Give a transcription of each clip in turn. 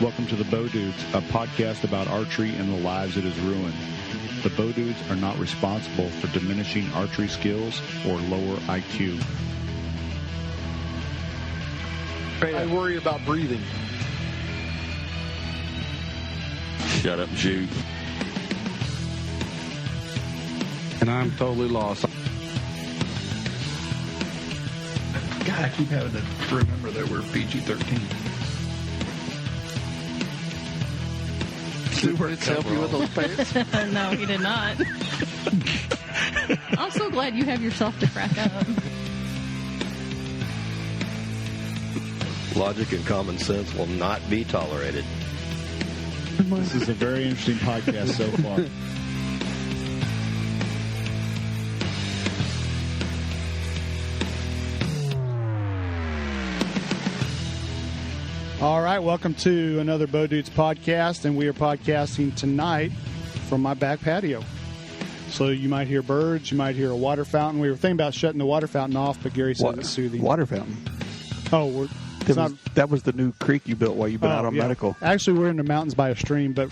Welcome to the Bowdudes, a podcast about archery and the lives it has ruined. The Bowdudes are not responsible for diminishing archery skills or lower IQ. I worry about breathing. Shut up and shoot. And I'm totally lost. God, I keep having to remember that we're PG-13. Did Rich help you with those pants? No, he did not. I'm so glad you have yourself to crack up. Logic and common sense will not be tolerated. This is a very interesting podcast so far. All right, welcome to another Bowdudes podcast, and we are podcasting tonight from my back patio. So you might hear birds, you might hear a water fountain. We were thinking about shutting the water fountain off, but Gary said it's soothing. Water fountain. Oh, that was the new creek you built while you've been out on medical. Actually, we're in the mountains by a stream, but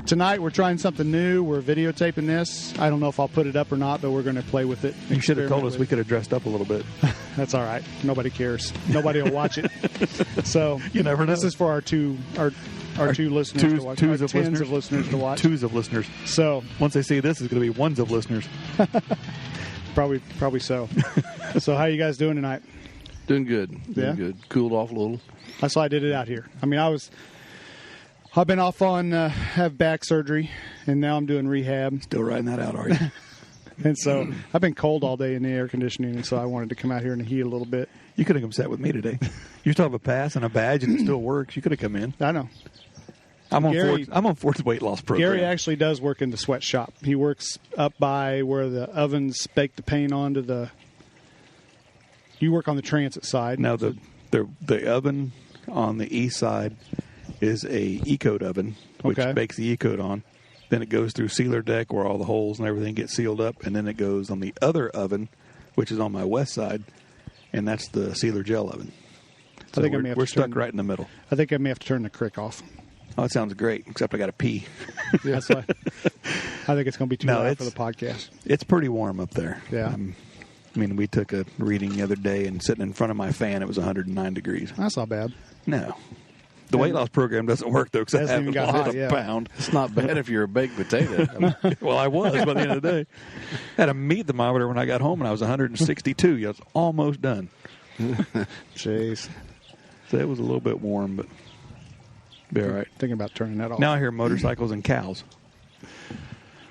tonight we're trying something new. We're videotaping this. I don't know if I'll put it up or not, but we're going to play with it. You should have told us we could have dressed up a little bit. That's all right. Nobody cares. Nobody will watch it. So you never know. This is for our two listeners to watch. Twos of tens listeners. Of listeners to watch. Twos of listeners. So once they see this, it's going to be ones of listeners. Probably so. So how you guys doing tonight? Doing good. Doing good. Cooled off a little. That's why I did it out here. I mean, I've been off on have back surgery, and now I'm doing rehab. Still riding that out, are you? And so I've been cold all day in the air conditioning, and so I wanted to come out here and heat a little bit. You could have come sat with me today. You still have a pass and a badge, and it still works. You could have come in. I know. I'm on Ford's weight loss program. Gary actually does work in the sweatshop. He works up by where the ovens bake the paint onto the. You work on the transit side. Now the oven on the east side is a E-coat oven, which bakes the E-coat on. Then it goes through sealer deck where all the holes and everything get sealed up, and then it goes on the other oven, which is on my west side, and that's the sealer gel oven. So I think we're stuck right in the middle. I think I may have to turn the crick off. Oh, it sounds great, except I got to pee. Yeah, that's why. I think it's going to be too loud for the podcast. It's pretty warm up there. Yeah. I mean, we took a reading the other day, and sitting in front of my fan, it was 109 degrees. That's not bad. No. The weight loss program doesn't work, though, because I haven't lost a pound. It's not bad if you're a baked potato. Well, I was by the end of the day. I had a meat thermometer when I got home, and I was 162. I was almost done. Jeez. So it was a little bit warm, but be all right. Thinking about turning that off. Now I hear motorcycles and cows.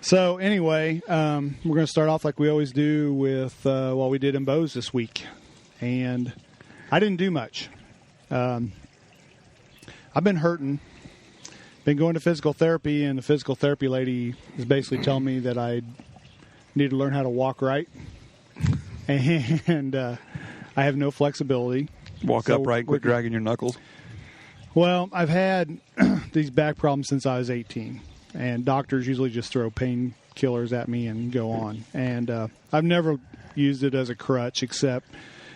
So anyway, we're going to start off like we always do with what we did in Bows this week. And I didn't do much. I've been hurting. Been going to physical therapy, and the physical therapy lady is basically telling me that I need to learn how to walk right. And I have no flexibility. Walk upright, quit dragging your knuckles. Well, I've had these back problems since I was 18. And doctors usually just throw painkillers at me and go on. And I've never used it as a crutch, except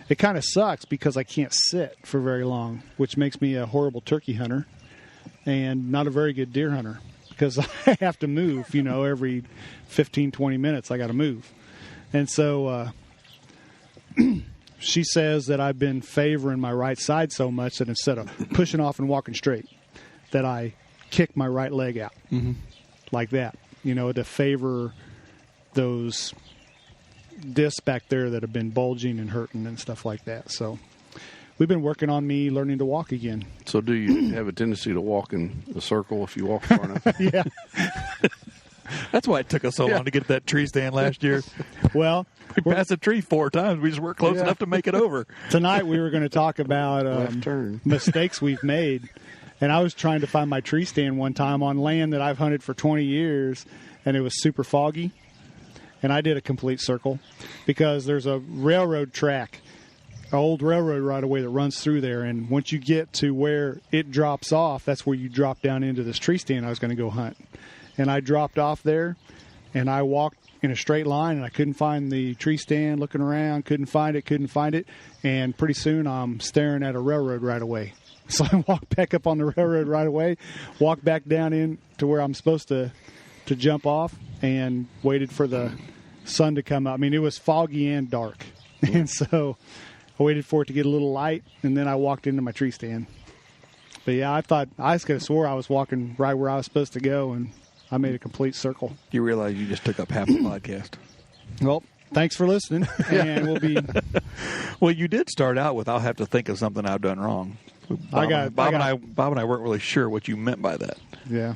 it kind of sucks because I can't sit for very long, which makes me a horrible turkey hunter and not a very good deer hunter because I have to move, every 15, 20 minutes I got to move. And so she says that I've been favoring my right side so much that instead of pushing off and walking straight, that I kick my right leg out like that, to favor those discs back there that have been bulging and hurting and stuff like that. So we've been working on me learning to walk again. So do you have a tendency to walk in a circle if you walk far enough? Yeah. That's why it took us so long to get that tree stand last year. Well, we passed the tree 4 times. We just weren't close enough to make it over. Tonight we were going to talk about mistakes we've made. And I was trying to find my tree stand one time on land that I've hunted for 20 years, and it was super foggy. And I did a complete circle because there's a railroad track, an old railroad right-of-way that runs through there. And once you get to where it drops off, that's where you drop down into this tree stand I was going to go hunt. And I dropped off there, and I walked in a straight line, and I couldn't find the tree stand, looking around, couldn't find it. And pretty soon I'm staring at a railroad right-of-way. So I walked back up on the railroad right away, walked back down in to where I'm supposed to jump off, and waited for the sun to come up. I mean, it was foggy and dark. And so I waited for it to get a little light, and then I walked into my tree stand. But yeah, I could have swore I was walking right where I was supposed to go, and I made a complete circle. You realize you just took up half the podcast. Well, thanks for listening, and we'll be... Well, you did start out with, I'll have to think of something I've done wrong. Bob and I weren't really sure what you meant by that. Yeah.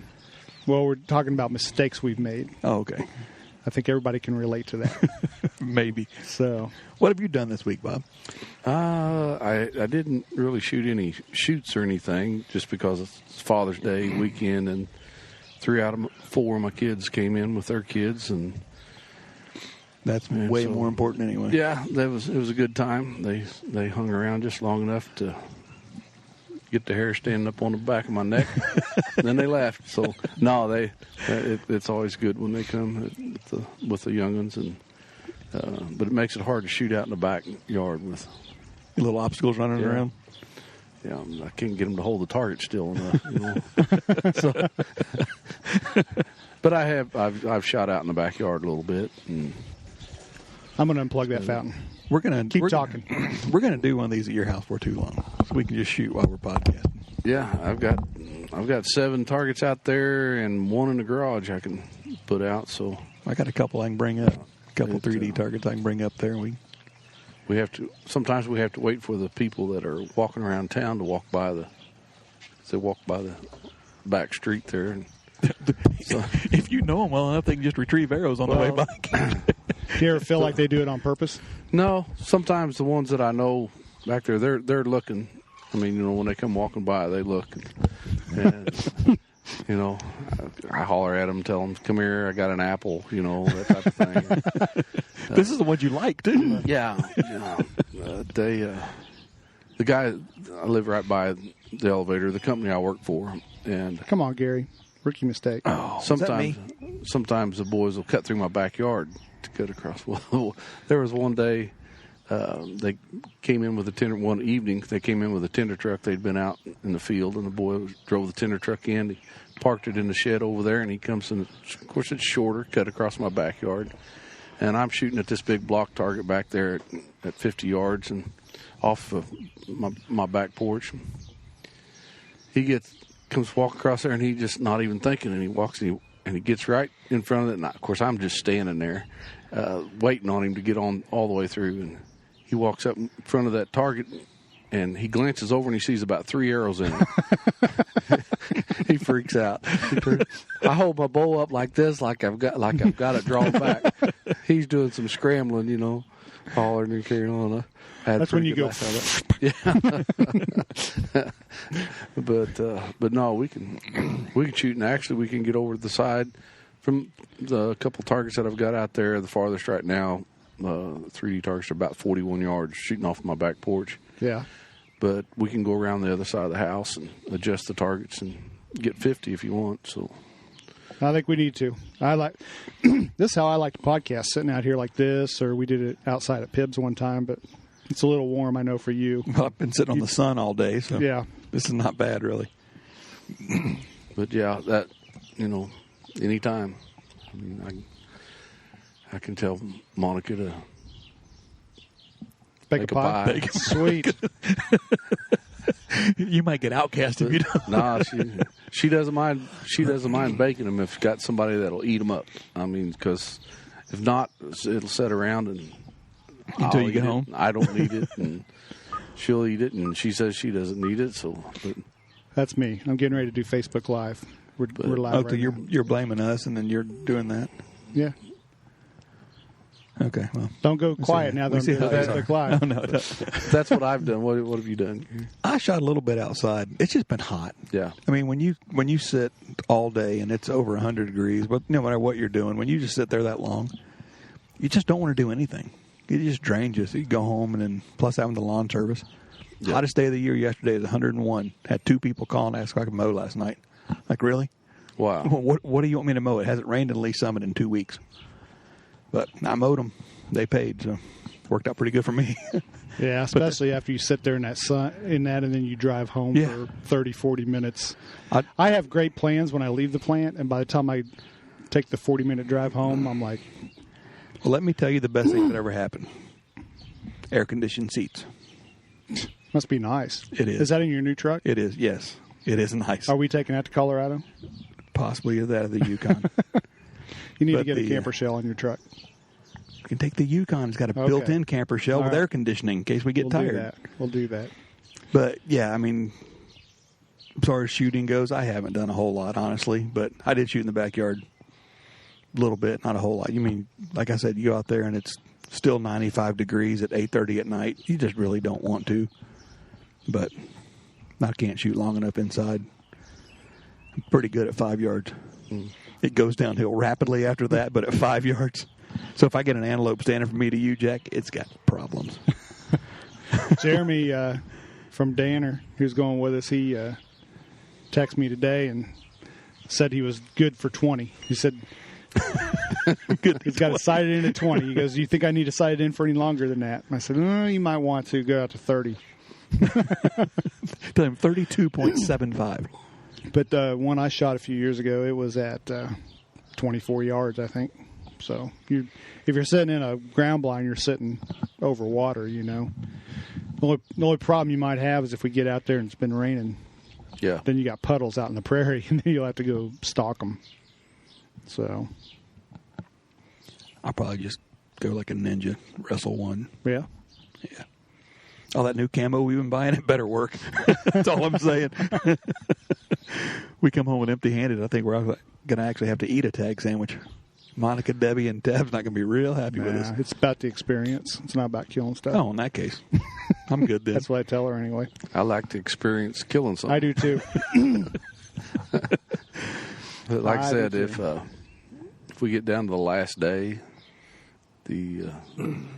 Well, we're talking about mistakes we've made. Oh, okay. I think everybody can relate to that. Maybe. So, what have you done this week, Bob? I didn't really shoot any shoots or anything, just because it's Father's Day weekend, and 3 out of 4 of my kids came in with their kids, and that's way more important anyway. Yeah, it was a good time. They hung around just long enough to get the hair standing up on the back of my neck. And then they left. So no, it's always good when they come with the young ones, and but it makes it hard to shoot out in the backyard with little obstacles running around. Yeah, I can't get them to hold the target still enough. So, but I've shot out in the backyard a little bit. And I'm going to unplug that fountain. We're gonna keep talking. We're gonna do one of these at your house for too long, so we can just shoot while we're podcasting. Yeah, I've got 7 targets out there and 1 in the garage I can put out. So I got a couple I can bring up, a couple 3D targets I can bring up there. And we have to. Sometimes we have to wait for the people that are walking around town to walk by the back street there. And so, if you know them well enough, they can just retrieve arrows on the way back. Do you ever feel like they do it on purpose? No. Sometimes the ones that I know back there, they're looking. I mean, when they come walking by, they look. And I holler at them, tell them, "Come here, I got an apple," that type of thing. This is the one you like, too. Yeah. The guy, I live right by the elevator, the company I work for. And come on, Gary. Rookie mistake. Oh, sometimes the boys will cut through my backyard to cut across. Well, there was one day they came in with a tender. One evening they came in with a tender truck. They'd been out in the field, and the boy drove the tender truck in. He parked it in the shed over there, and he comes in. Of course, it's shorter, cut across my backyard, and I'm shooting at this big block target back there at 50 yards and off of my back porch. He comes walking across there, and he just not even thinking, and he walks and he gets right in front of it. And of course, I'm just standing there waiting on him to get on all the way through. And he walks up in front of that target, and he glances over, and he sees about 3 arrows in it. He freaks out. I hold my bow up like this, like I've got it drawn back. He's doing some scrambling, hollering and carrying on. That's when you go. Yeah. But no, we can shoot, and actually we can get over to the side from the couple targets that I've got out there. The farthest right now, 3D targets are about 41 yards, shooting off my back porch. Yeah. But we can go around the other side of the house and adjust the targets and get 50 if you want. So I think we need to. I like this is how I like to podcast, sitting out here like this, or we did it outside at Pibbs one time, but it's a little warm, I know, for you. Well, I've been sitting on the sun all day, so yeah, this is not bad, really. But yeah, that anytime. I mean, I can tell Monica to bake a pie. Sweet. You might get outcast if you don't. Nah, she doesn't mind. She doesn't mind baking them if you've got somebody that'll eat them up. I mean, because if not, it'll sit around and until you get home. I don't need it, and she'll eat it, and she says she doesn't need it. So that's me. I'm getting ready to do Facebook Live. We're live. Okay, you're blaming us, and then you're doing that. Yeah. Okay, well. Don't go quiet now that I'm doing Facebook Live. No, that's what I've done. What have you done? I shot a little bit outside. It's just been hot. Yeah. I mean, when you sit all day and it's over 100 degrees, but no matter what you're doing, when you just sit there that long, you just don't want to do anything. It just drains you. So you go home, and then plus having the lawn service. Yeah. Hottest day of the year yesterday is 101. Had 2 people call and ask if I could mow last night. Like, really? Wow. What do you want me to mow? It hasn't rained in Lee Summit in 2 weeks. But I mowed them. They paid, so worked out pretty good for me. Yeah, especially after you sit there in that sun, and then you drive home for 30, 40 minutes. I have great plans when I leave the plant, and by the time I take the 40-minute drive home, I'm like... Well, let me tell you the best thing that ever happened. Air-conditioned seats. Must be nice. It is. Is that in your new truck? It is, yes. It is nice. Are we taking that to Colorado? Possibly that of the Yukon. You need to get a camper shell on your truck. You can take the Yukon. It's got a built-in camper shell with air conditioning in case we get tired. We'll do that. But, yeah, I mean, as far as shooting goes, I haven't done a whole lot, honestly. But I did shoot in the backyard a little bit, not a whole lot. You mean, like I said, you go out there and it's still 95 degrees at 8:30 at night. You just really don't want to. But I can't shoot long enough inside. I'm pretty good at 5 yards. It goes downhill rapidly after that, but at 5 yards. So if I get an antelope standing from me to you, Jack, it's got problems. Jeremy from Danner, who's going with us, he texted me today and said he was good for 20. He said he's got it sighted in at 20. He goes, "Do you think I need to sight it in for any longer than that?" And I said, "You might want to go out to 30." Tell him 32.75. But one I shot a few years ago, it was at 24 yards, I think. So if you're sitting in a ground blind, you're sitting over water, you know. The only problem you might have is if we get out there and it's been raining. Yeah. Then you got puddles out in the prairie, and then you'll have to go stalk them. So I'll probably just go like a ninja, wrestle one. Yeah. Yeah. All that new camo we've been buying, it better work. That's all I'm saying. We come home with empty-handed. I think we're going to actually have to eat a tag sandwich. Monica, Debbie, and Tab's not going to be real happy with us. It's about the experience. It's not about killing stuff. Oh, in that case, I'm good then. That's what I tell her anyway. I like to experience killing something. I do too. But like I said, if we get down to the last day, the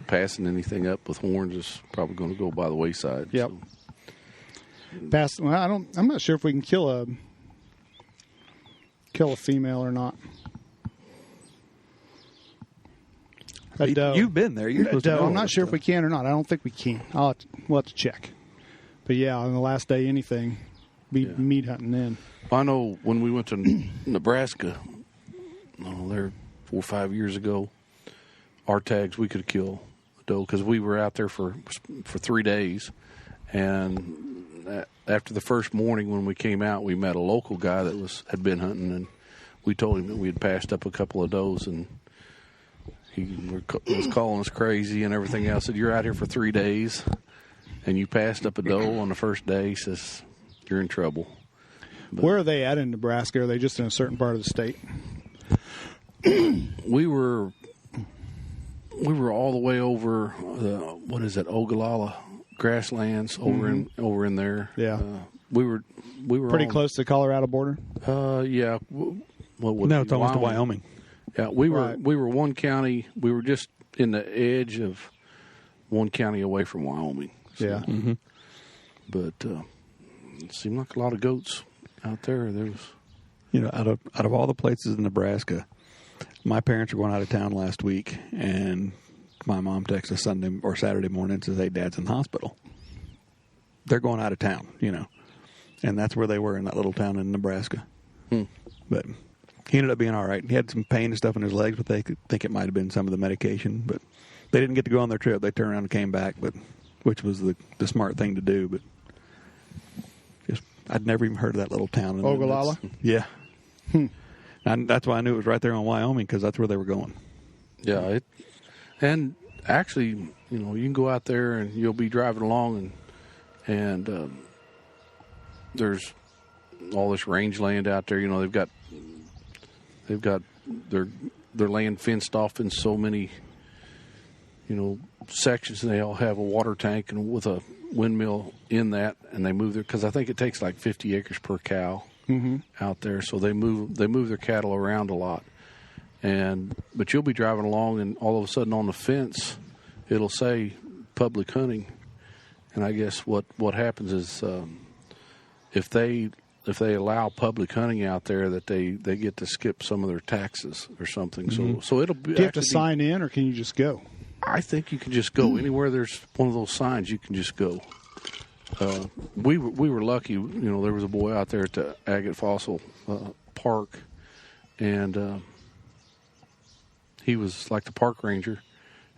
passing anything up with horns is probably going to go by the wayside. Yep. So. I'm not sure if we can kill a female or not. You've been there. You're supposed to know I'm not sure if we can or not. I don't think we can. We'll have to check. But yeah, on the last day, anything, meat hunting then. I know when we went to Nebraska, there 4 or 5 years ago, our tags we could kill a doe because we were out there for 3 days, and after the first morning when we came out, we met a local guy that had been hunting, and we told him that we had passed up a couple of does, and he was calling us crazy and everything else. Said, "You're out here for 3 days, and you passed up a doe on the first day." He says, "You're in trouble." But where are they at in Nebraska? Are they just in a certain part of the state? We were all the way over Ogallala grasslands over in there. Yeah, we were pretty close to the Colorado border. Yeah. No, it's almost to Wyoming. Yeah, we were one county. We were just in the edge of one county away from Wyoming. So, yeah, but it seemed like a lot of goats out there. There was, out of all the places in Nebraska, my parents were going out of town last week, and my mom texted Sunday or Saturday morning and says, "Hey, Dad's in the hospital." They're going out of town, and that's where they were, in that little town in Nebraska. But he ended up being all right. He had some pain and stuff in his legs, but they could think it might have been some of the medication. But they didn't get to go on their trip. They turned around and came back, which was the smart thing to do. But I'd never even heard of that little town. Ogallala? Yeah. And that's why I knew it was right there in Wyoming, because that's where they were going. Yeah. And actually, you can go out there and you'll be driving along and there's all this rangeland out there. They've got their land fenced off in so many, sections, and they all have a water tank and with a windmill in that, and they move because I think it takes like 50 acres per cow out there, so they move their cattle around a lot. But you'll be driving along, and all of a sudden on the fence, it'll say public hunting, and I guess what happens is if they allow public hunting out there, that they get to skip some of their taxes or something. So it'll be. Do you have to sign in, or can you just go? I think you can just go anywhere there's one of those signs. You can just go. We were lucky. You know, there was a boy out there at the Agate Fossil Park, and he was like the park ranger,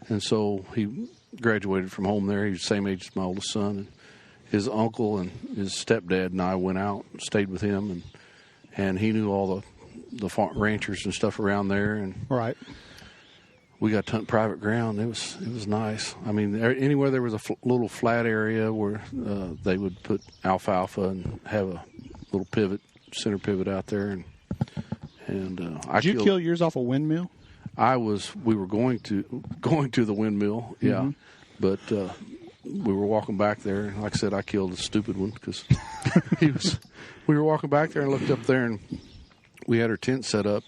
and so he graduated from home there. He was the same age as my oldest son, and his uncle and his stepdad and I went out and stayed with him, and he knew all the ranchers and stuff around there, and right. We got to hunt private ground. It was nice. I mean, anywhere there was a little flat area where they would put alfalfa and have a little center pivot out there, and did you kill yours off a windmill? We were going to the windmill, yeah, but we were walking back there. Like I said, I killed a stupid one because we were walking back there and looked up there, and we had our tent set up,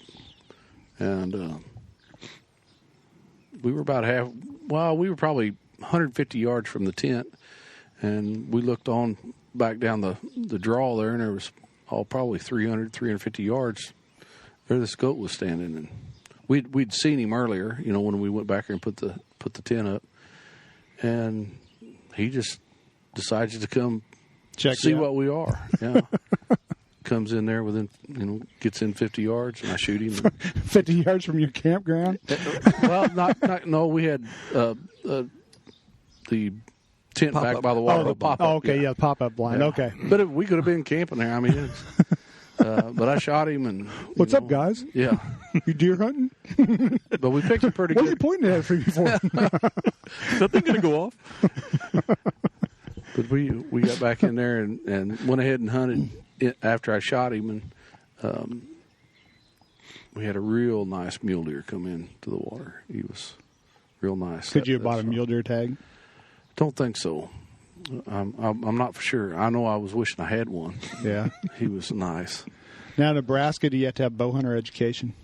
and we were about we were probably 150 yards from the tent, and we looked on back down the draw there, and there was probably 350 yards. There this goat was standing, and we'd seen him earlier, you know, when we went back there and put the tent up, and he just decided to come see what we are. Yeah. Comes in there within, you know, gets in 50 yards, and I shoot him. 50 yards from your campground? Well, no, we had the tent pop back up. by the water. The pop-up. Oh, okay, yeah, pop-up blind. Yeah. Okay. But we could have been camping there. I mean, but I shot him. And what's up, guys? Yeah. You deer hunting? But we picked a pretty What good. are you pointing at me for? That thing gonna go off? But we got back in there and went ahead and hunted after I shot him, and we had a real nice mule deer come in to the water. He was real nice. Could you have bought a mule deer tag? Don't think so. I'm not for sure. I know I was wishing I had one. Yeah. He was nice. Now, Nebraska, do you have to have bow hunter education?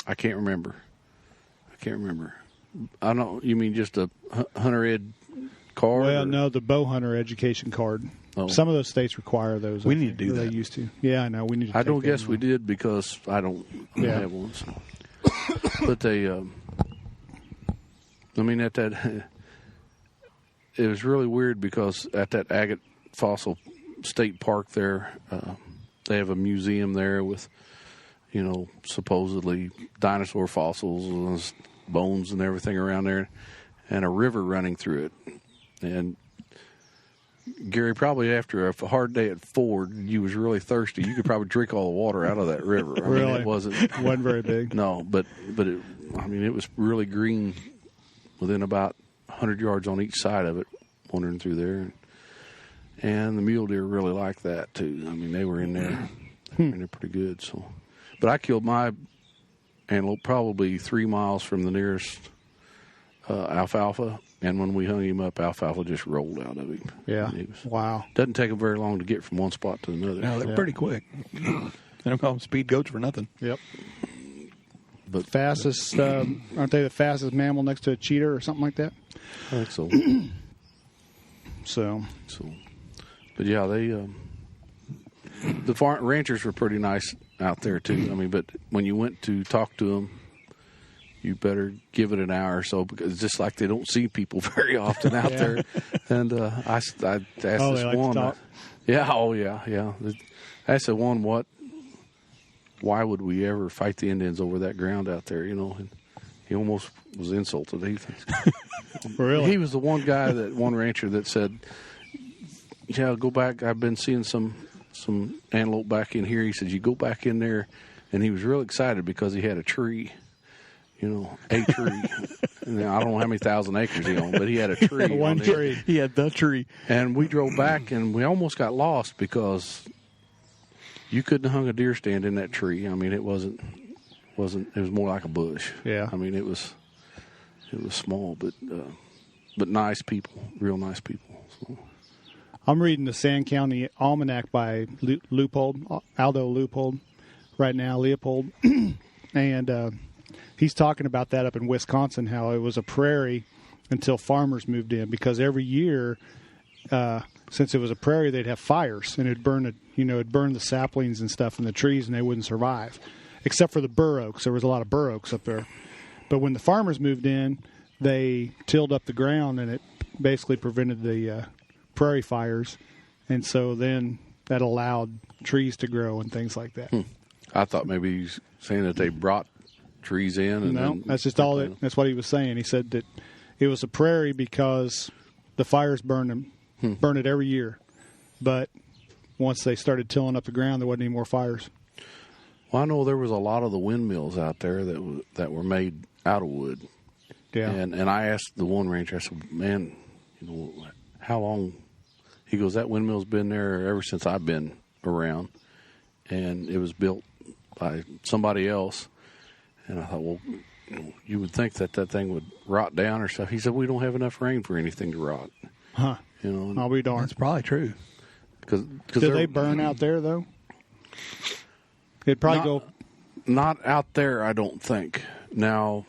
I can't remember. I don't. You mean just a hunter ed card? Well, no, the bow hunter education card. Oh. Some of those states require those. We need to do that. They used to. Yeah, I know. We need to. I don't guess we did because I don't have one. So. But they, I mean, at that, it was really weird because at that Agate Fossil State Park there, they have a museum there with, you know, supposedly dinosaur fossils and bones and everything around there, and a river running through it. And Gary, probably after a hard day at Ford, you was really thirsty. You could probably drink all the water out of that river. I mean, it wasn't very big. No, but it, I mean, it was really green within about 100 yards on each side of it, wandering through there. And the mule deer really liked that too. I mean, they were in there, pretty good. So, but I killed my antelope probably 3 miles from the nearest alfalfa. And when we hung him up, alfalfa just rolled out of him. Yeah. Wow. Doesn't take him very long to get from one spot to another. No, they're pretty quick. They don't call them speed goats for nothing. Yep. But fastest, aren't they the fastest mammal next to a cheetah or something like that? I think so. So, but yeah, they the ranchers were pretty nice out there too. I mean, but when you went to talk to them, you better give it an hour or so because it's just like they don't see people very often out there. And I asked this like one, to talk? yeah. I asked the one, why would we ever fight the Indians over that ground out there? You know, and he almost was insulted. Really? He was the one guy, one rancher that said, "Yeah, go back. I've been seeing some antelope back in here." He said, "You go back in there," and he was real excited because he had a tree. You know, a tree. And I don't know how many thousand acres he owned, but he had a tree. One tree. He had the tree. And we drove back, and we almost got lost because you couldn't have hung a deer stand in that tree. I mean, it wasn't. It was more like a bush. Yeah. I mean, it was small, but nice people, real nice people. So. I'm reading the Sand County Almanac by Aldo Leupold, right now, Leopold, and he's talking about that up in Wisconsin, how it was a prairie until farmers moved in, because every year, since it was a prairie, they'd have fires and it'd burn the saplings and stuff in the trees, and they wouldn't survive, except for the bur oaks. There was a lot of bur oaks up there, But when the farmers moved in, they tilled up the ground, and it basically prevented the prairie fires. And so then that allowed trees to grow and things like that. I thought maybe he's saying that they brought trees in. And no, that's just all. That's what he was saying. He said that it was a prairie because the fires burned it every year. But once they started tilling up the ground, there wasn't any more fires. Well, I know there was a lot of the windmills out there that were made out of wood. Yeah. And I asked the one rancher, I said, man, how long? He goes, that windmill's been there ever since I've been around. And it was built by somebody else. And I thought, well, you would think that thing would rot down or stuff. He said, we don't have enough rain for anything to rot. Huh. I'll be darned. That's probably true. Do they burn out there, though? It'd probably go... Not out there, I don't think. Now,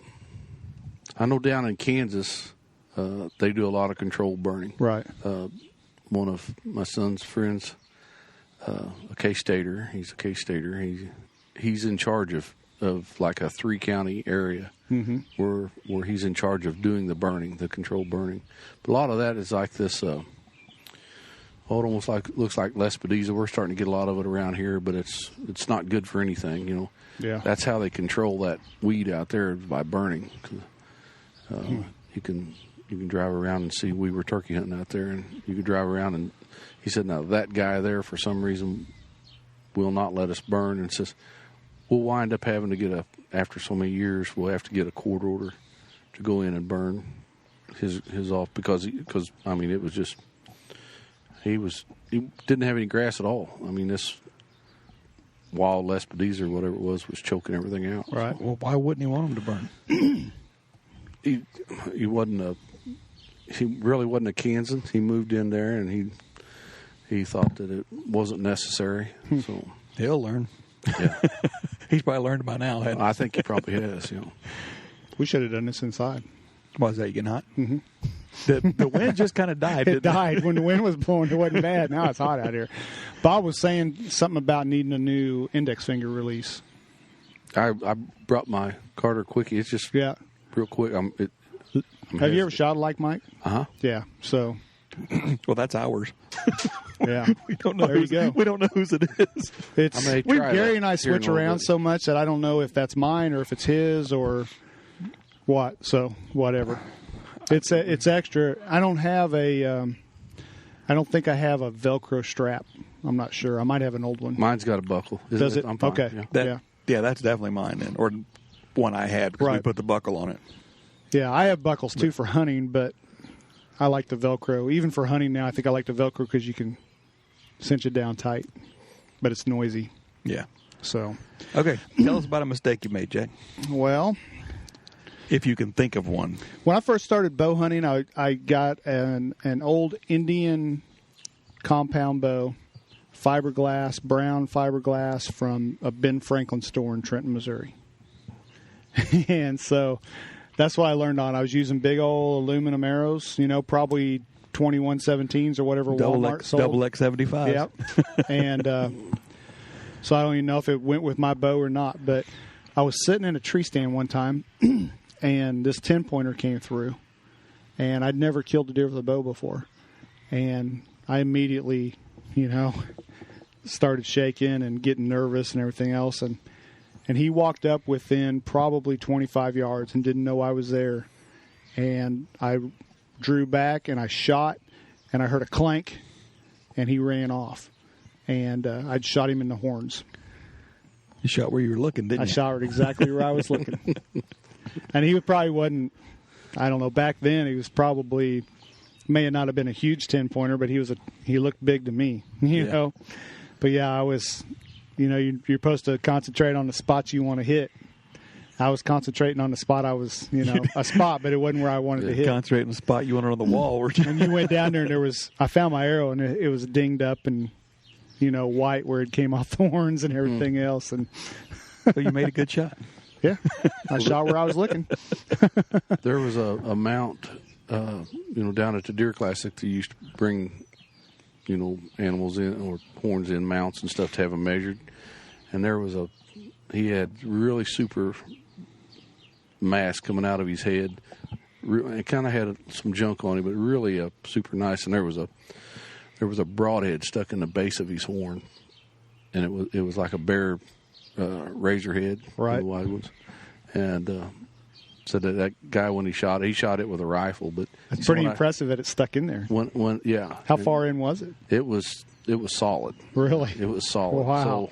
I know down in Kansas, they do a lot of controlled burning. Right. One of my son's friends, a K-Stater, he's a K-Stater. He's in charge of like a 3-county area where he's in charge of doing the burning, the controlled burning. But a lot of that is like this, it almost looks like Lespedeza. We're starting to get a lot of it around here, but it's not good for anything, Yeah. That's how they control that weed out there, by burning. You can drive around and see. We were turkey hunting out there, and you could drive around, and he said, now that guy there for some reason will not let us burn, and says we'll wind up having to after so many years, we'll have to get a court order to go in and burn his off because I mean, it was just he didn't have any grass at all. I mean, this wild Lespedeza or whatever it was choking everything out. Right. Well, why wouldn't he want him to burn? He really wasn't a Kansan. He moved in there, and he thought that it wasn't necessary. So he'll learn. Yeah. He's probably learned by now. I think he probably has. We should have done this inside. Why is that? You getting hot? Mm-hmm. The wind just kind of died. It died when the wind was blowing. It wasn't bad. Now it's hot out here. Bob was saying something about needing a new index finger release. I brought my Carter Quickie. It's just real quick. Have you ever shot a like Mike? Uh-huh. Yeah. So. Well, that's ours. Yeah. We don't know. We don't know whose it is. Gary and I switch around so much that I don't know if that's mine or if it's his or what. So whatever. It's extra. I don't have I don't think I have a Velcro strap. I'm not sure. I might have an old one. Mine's got a buckle. Does it? I'm fine. Okay. Yeah, that's definitely mine then, or one I had because we put the buckle on it. Yeah, I have buckles too for hunting, but I like the Velcro. Even for hunting now, I think I like the Velcro because you can cinch it down tight, but it's noisy. Yeah. So. Okay, tell us about a mistake you made, Jack. Well, if you can think of one. When I first started bow hunting, I got an old Indian compound bow, brown fiberglass from a Ben Franklin store in Trenton, Missouri. And so that's what I learned on. I was using big old aluminum arrows, probably 2117s or whatever Walmart sold. Double X75. Yep. And so I don't even know if it went with my bow or not, but I was sitting in a tree stand one time, and this 10-pointer came through, and I'd never killed a deer with a bow before. And I immediately, started shaking and getting nervous and everything else, and he walked up within probably 25 yards and didn't know I was there. And I drew back and I shot, and I heard a clank, and he ran off. And I'd shot him in the horns. You shot where you were looking, didn't you? I shot exactly where I was looking. And he probably wasn't, I don't know, back then he was probably, may not have been a huge 10-pointer, but he looked big to me, you know. But yeah, I was... you're supposed to concentrate on the spots you want to hit. I was concentrating on the spot I was, a spot, but it wasn't where I wanted to hit. Concentrating on the spot you wanted on the wall. And you went down there, and I found my arrow, and it was dinged up and, white where it came off the horns and everything else. And so you made a good shot. Yeah. I shot where I was looking. There was a mount, down at the Deer Classic that used to bring animals in or horns in, mounts and stuff to have them measured. And he had really super mass coming out of his head. It kind of had some junk on it, but really super nice. And there was a broadhead stuck in the base of his horn, and it was like a bare razor head, right? The wide ones. And so that guy, when he shot it with a rifle. But it's pretty impressive that it stuck in there. Yeah. How far in was it? It was solid. Really? It was solid. Wow.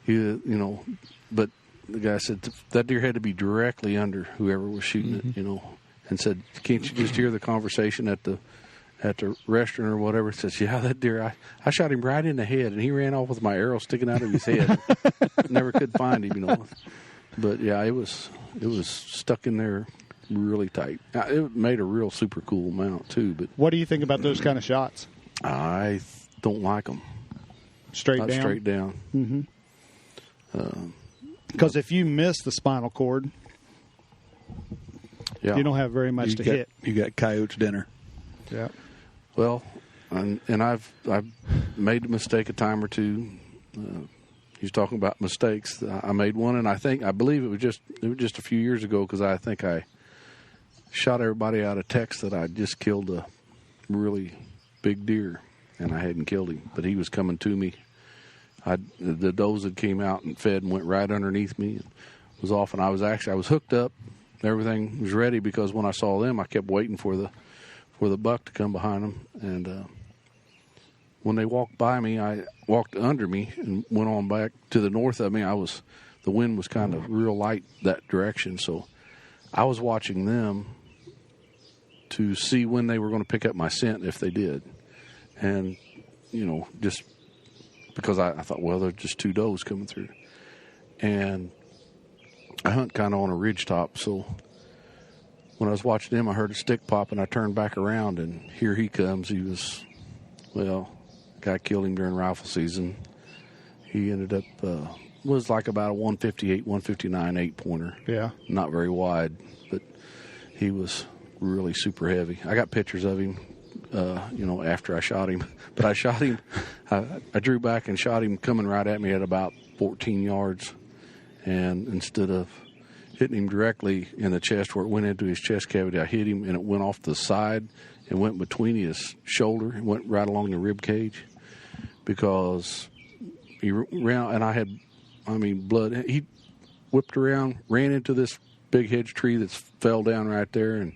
So but the guy said that deer had to be directly under whoever was shooting mm-hmm. it, and said, "Can't you just hear the conversation at the restaurant or whatever?" He says, "Yeah, that deer, I shot him right in the head, and he ran off with my arrow sticking out of his head. Never could find him, But yeah, it was stuck in there really tight. It made a real super cool mount too. But what do you think about those kind of shots? I don't like them. Straight Not down. Straight down. Mm-hmm. Because if you miss the spinal cord, you don't have very much to hit. You got coyote's dinner. Yeah. Well, and I've made a mistake a time or two. He's talking about mistakes. I made one, and I believe it was just a few years ago, because I think I shot everybody out of text that I just killed a really big deer, and I hadn't killed him, but he was coming to me. The does that came out and fed and went right underneath me and was off, and I was hooked up. Everything was ready, because when I saw them, I kept waiting for the buck to come behind them, and when they walked by me, I walked under me and went on back to the north of me. The wind was kind of real light that direction, so I was watching them to see when they were going to pick up my scent, if they did. And, just because I thought, well, there's just two does coming through. And I hunt kind of on a ridge top, so when I was watching him, I heard a stick pop, and I turned back around, and here he comes. He was, guy killed him during rifle season. He ended up, was like about a 158, 159 8-pointer. Yeah. Not very wide, but he was really super heavy. I got pictures of him, after I shot him. But I shot him, I drew back and shot him coming right at me at about 14 yards. And instead of hitting him directly in the chest where it went into his chest cavity, I hit him, and it went off the side and went between his shoulder and went right along the rib cage, because he ran, and I had, blood. He whipped around, ran into this big hedge tree that fell down right there,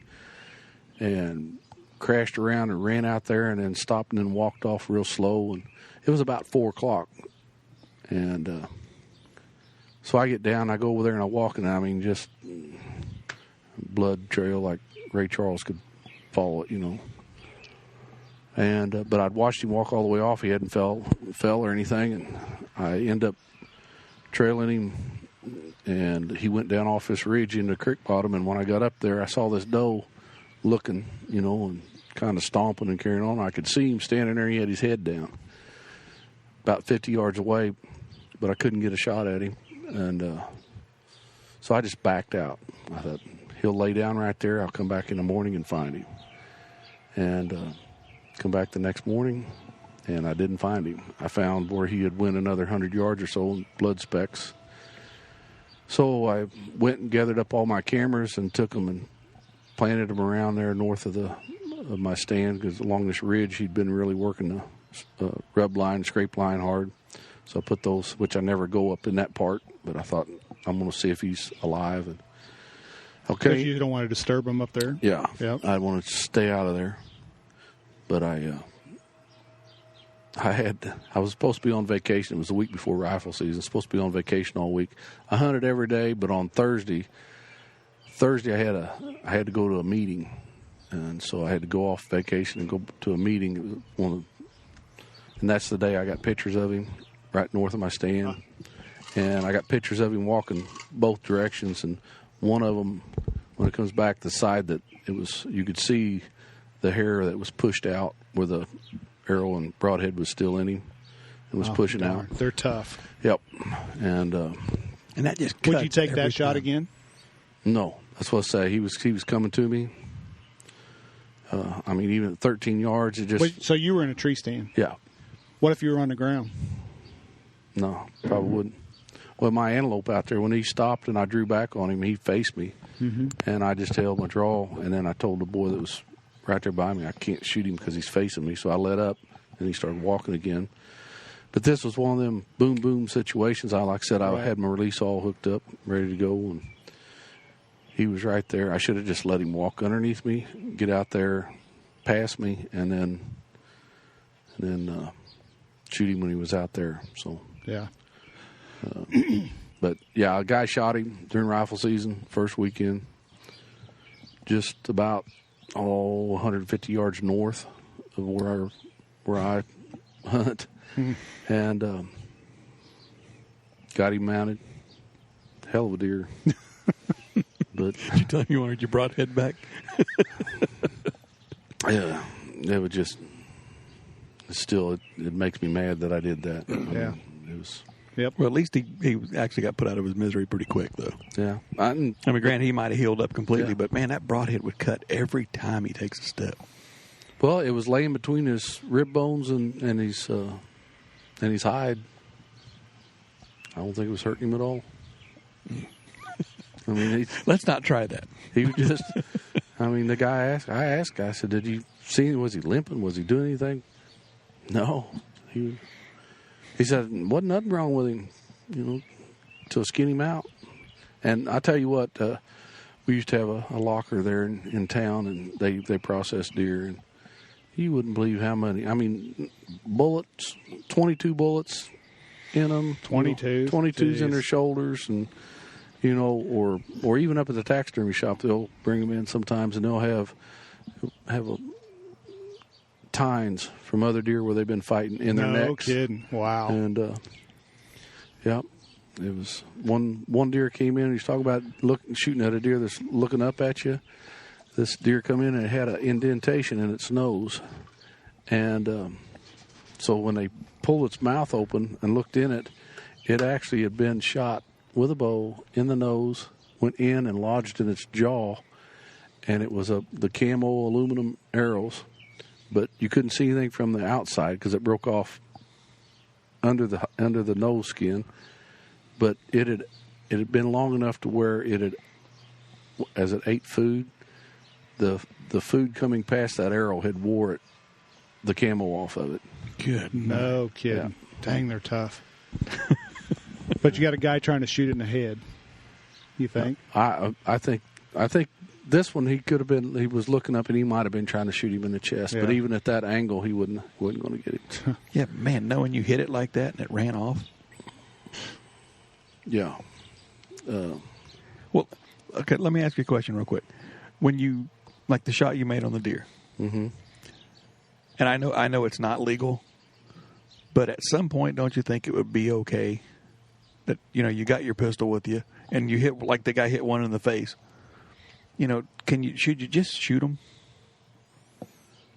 and crashed around and ran out there, and then stopped and then walked off real slow. And it was about 4:00, and so I get down, I go over there, and I walk, and just blood trail like Ray Charles could follow it, And but I'd watched him walk all the way off. He hadn't fell or anything, and I end up trailing him, and he went down off this ridge into the creek bottom. And when I got up there, I saw this doe looking, and kind of stomping and carrying on. I could see him standing there. He had his head down, about 50 yards away, but I couldn't get a shot at him, and so I just backed out. I thought, he'll lay down right there. I'll come back in the morning and find him. And come back the next morning, and I didn't find him. I found where he had went another 100 yards or so in blood specks. So I went and gathered up all my cameras and took them and planted them around there north of my stand, because along this ridge he'd been really working the rub line, scrape line hard. So I put those, which I never go up in that part, but I thought, I'm going to see if he's alive. And okay, because you don't want to disturb him up there. Yeah, yep. I wanted to stay out of there. But I was supposed to be on vacation. It was the week before rifle season. Supposed to be on vacation all week. I hunted every day, but on Thursday I had to go to a meeting, and so I had to go off vacation and go to a meeting. And that's the day I got pictures of him right north of my stand, and I got pictures of him walking both directions. And one of them, when it comes back, the side that it was, you could see the hair that was pushed out where the arrow and broadhead was still in him. It was pushing out. They're tough. Yep. And that just would you take that shot again? No. That's what I say. He was coming to me. Even at 13 yards, it just... Wait, so you were in a tree stand? Yeah. What if you were on the ground? No, probably wouldn't. Well, my antelope out there, when he stopped and I drew back on him, he faced me. and I just held my draw. And then I told the boy that was right there by me, I can't shoot him because he's facing me. So I let up, and he started walking again. But this was one of them boom, boom situations. Like I said, I had my release all hooked up, ready to go, and he was right there. I should have just let him walk underneath me, get out there, pass me, and then shoot him when he was out there. So yeah. But yeah, a guy shot him during rifle season, first weekend, just about 150 yards north of where I hunt. And got him mounted. Hell of a deer. But did you tell him you wanted your broadhead back? Yeah, it was just still it makes me mad that I did that. Yeah, it was. Yep. Well, at least he actually got put out of his misery pretty quick, though. Yeah. I mean, granted, he might have healed up completely, but man, that broadhead would cut every time he takes a step. Well, it was laying between his rib bones and his hide. I don't think it was hurting him at all. I mean, let's not try that. He was just. I mean, the guy I said, "Did you see him? Was he limping? Was he doing anything?" No, he said, "Wasn't nothing wrong with him, to skin him out." And I tell you what, we used to have a locker there in town, and they processed deer, and you wouldn't believe how many. I mean, bullets, 22 bullets in them, 22s in their shoulders, and or even up at the taxidermy shop, they'll bring them in sometimes, and they'll have tines from other deer where they've been fighting in their necks. No kidding! Wow. And it was one deer came in. He's talking about shooting at a deer that's looking up at you. This deer come in and it had an indentation in its nose, and so when they pulled its mouth open and looked in it, it actually had been shot with a bow in the nose, went in and lodged in its jaw, and it was the camo aluminum arrows, but you couldn't see anything from the outside because it broke off under the nose skin. But it had been long enough to where as it ate food, the food coming past that arrow had wore the camo off of it. Good. No kidding. Yeah. Dang, they're tough. But you got a guy trying to shoot it in the head. You think? I think this one he was looking up and he might have been trying to shoot him in the chest. Yeah. But even at that angle, he wasn't going to get him. Yeah, man, knowing you hit it like that and it ran off. Yeah. Well, okay, let me ask you a question real quick. When you, like the shot you made on the deer, mm-hmm. and I know it's not legal, but at some point, don't you think it would be okay that, you got your pistol with you and you hit, like the guy hit one in the face, should you just shoot him?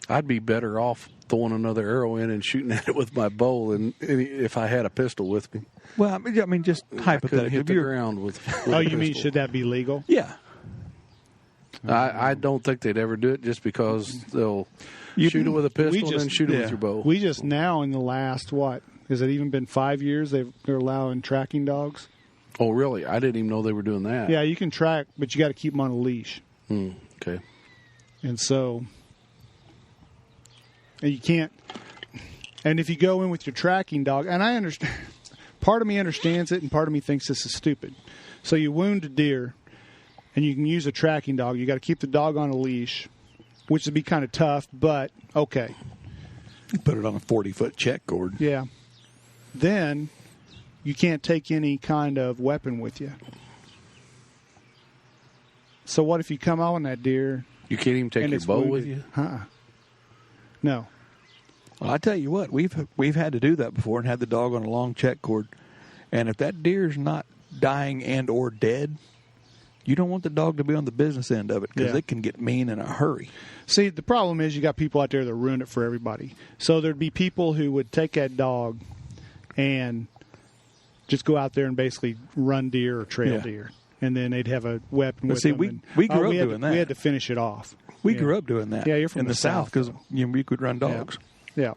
I'd be better off throwing another arrow in and shooting at it with my bow than if I had a pistol with me. Well, I mean, just hypothetically. Hit the ground with oh, you mean should that be legal? Yeah. I don't think they'd ever do it just because they'll shoot it with a pistol and then shoot it with your bow. We just now in the last, has it even been 5 years, they're allowing tracking dogs? Oh, really? I didn't even know they were doing that. Yeah, you can track, but you got to keep them on a leash. Okay. And so, and you can't, and if you go in with your tracking dog, and I understand, part of me understands it and part of me thinks this is stupid. So you wound a deer and you can use a tracking dog. You got to keep the dog on a leash, which would be kind of tough, but okay. You put it on a 40-foot check cord. Yeah. Then you can't take any kind of weapon with you. So what if you come on that deer? You can't even take your bow with you? No. Well, I tell you what, we've had to do that before and had the dog on a long check cord. And if that deer's not dying and or dead, you don't want the dog to be on the business end of it because it can get mean in a hurry. See, the problem is you got people out there that ruin it for everybody. So there'd be people who would take that dog and just go out there and basically run deer or trail deer. And then they'd have a weapon with them. We grew up doing that. We had to finish it off. We grew up doing that. Yeah, you're from in the South because we could run dogs. Yeah.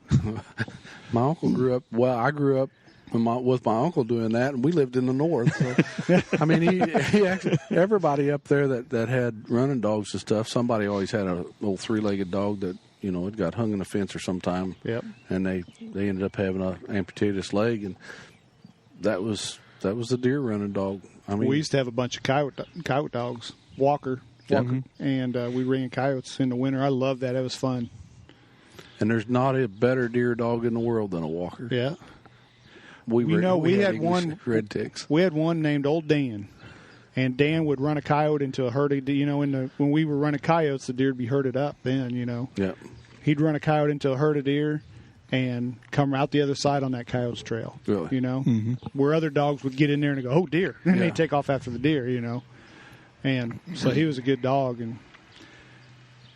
My uncle grew up. Well, I grew up with my uncle doing that, and we lived in the north. So, I mean, he actually, everybody up there that had running dogs and stuff, somebody always had a little 3-legged dog that, you know, it got hung in a fence or sometime. Yep. And they ended up having to amputate its leg, and that was the deer running dog. I mean, we used to have a bunch of coyote dogs, Walker, and we ran coyotes in the winter. I loved that. It was fun. And there's not a better deer dog in the world than a Walker. Yeah. We had English one red ticks. We had one named Old Dan, and Dan would run a coyote into a herd. You know, when we were running coyotes, the deer would be herded up. Then, you know, yeah, he'd run a coyote into a herd of deer and come out the other side on that coyote's trail. Really, you know, where other dogs would get in there and go, "Oh, deer," and they'd take off after the deer. You know, and so he was a good dog. And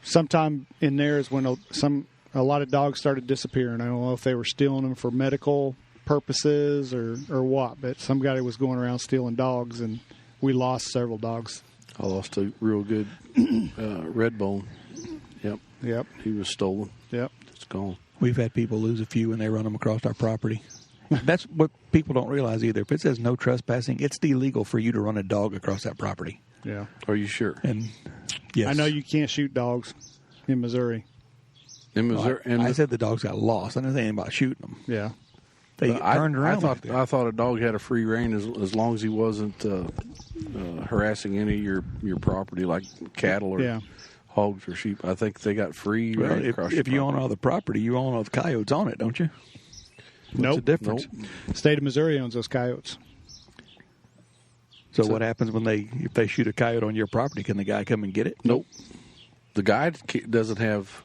sometime in there is when a lot of dogs started disappearing. I don't know if they were stealing them for medical purposes or what, but some guy was going around stealing dogs, and we lost several dogs. I lost a real good red bone. Yep. He was stolen. Yep. It's gone. We've had people lose a few when they run them across our property. That's what people don't realize either. If it says no trespassing, it's illegal for you to run a dog across that property. Yeah. Are you sure? And yes. I know you can't shoot dogs in Missouri. In Missouri, I said the dogs got lost. I didn't say anything about shooting them. Yeah. They turned around. I thought a dog had a free rein as long as he wasn't harassing any of your property, like cattle or hogs or sheep. I think they got free rein across. If you own all the property, you own all the coyotes on it, don't you? Nope. What's the difference? Nope. State of Missouri owns those coyotes. So what happens if they shoot a coyote on your property? Can the guy come and get it? Nope. The guy doesn't have.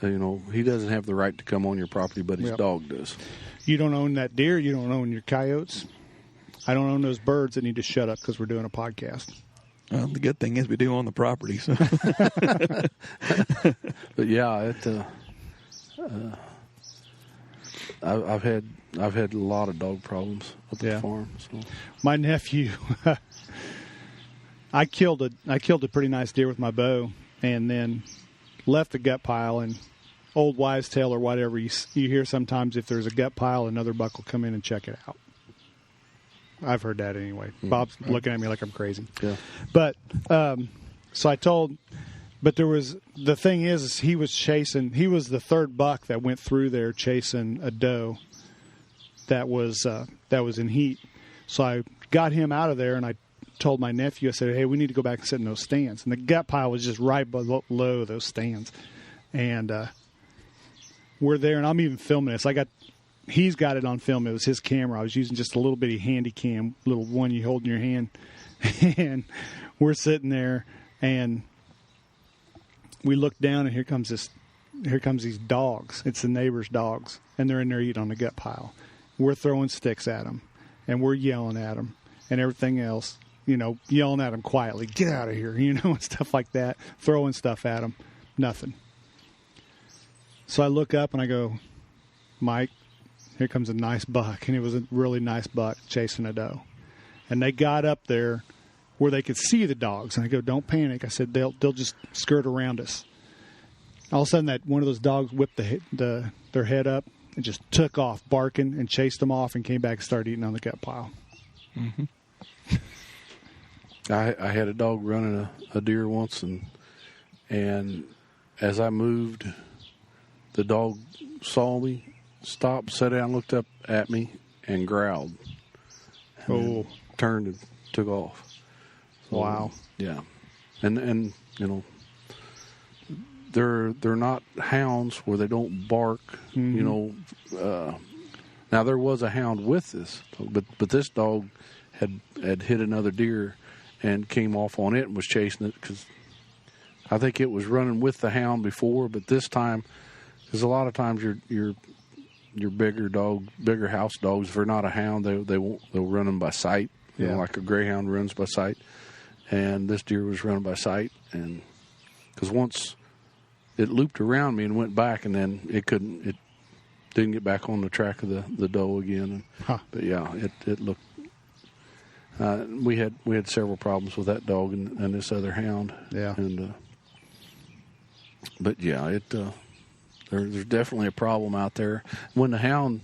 He doesn't have the right to come on your property, but his dog does. You don't own that deer. You don't own your coyotes. I don't own those birds that need to shut up because we're doing a podcast. Well, the good thing is we do own the property. So. But yeah, I've had a lot of dog problems at the farm. So. My nephew, I killed a pretty nice deer with my bow, and then left the gut pile. And old wives' tale or whatever you hear sometimes, if there's a gut pile, another buck will come in and check it out. I've heard that anyway. Bob's looking at me like I'm crazy. Yeah. But so I told. But the thing is he was the third buck that went through there chasing a doe that was in heat. So I got him out of there, and I told my nephew, I said, hey, we need to go back and sit in those stands. And the gut pile was just right below those stands. And we're there, and I'm even filming this. He's got it on film. It was his camera. I was using just a little bitty handy cam, little one you hold in your hand. And we're sitting there, and we look down, and here comes these dogs. It's the neighbor's dogs, and they're in there eating on the gut pile. We're throwing sticks at them, and we're yelling at them, and everything else, yelling at them quietly, get out of here, and stuff like that, throwing stuff at them, nothing. So I look up, and I go, Mike, here comes a nice buck, and it was a really nice buck chasing a doe. And they got up there where they could see the dogs. And I go, don't panic. I said, they'll just skirt around us. All of a sudden, that one of those dogs whipped their head up and just took off barking and chased them off and came back and started eating on the gut pile. Mm-hmm. I had a dog running a deer once, and as I moved, the dog saw me, stopped, sat down, looked up at me, and growled. And turned and took off. So, wow. Yeah. And they're not hounds where they don't bark. Mm-hmm. Now there was a hound with this, but this dog had hit another deer and came off on it and was chasing it because I think it was running with the hound before, but this time, because a lot of times your bigger house dogs, if they're not a hound, they'll run them by sight. Like a greyhound runs by sight. And this deer was running by sight, and because once it looped around me and went back, and then it didn't get back on the track of the doe again. But yeah, it looked. We had several problems with that dog and this other hound. Yeah. And but yeah, there's definitely a problem out there when the hound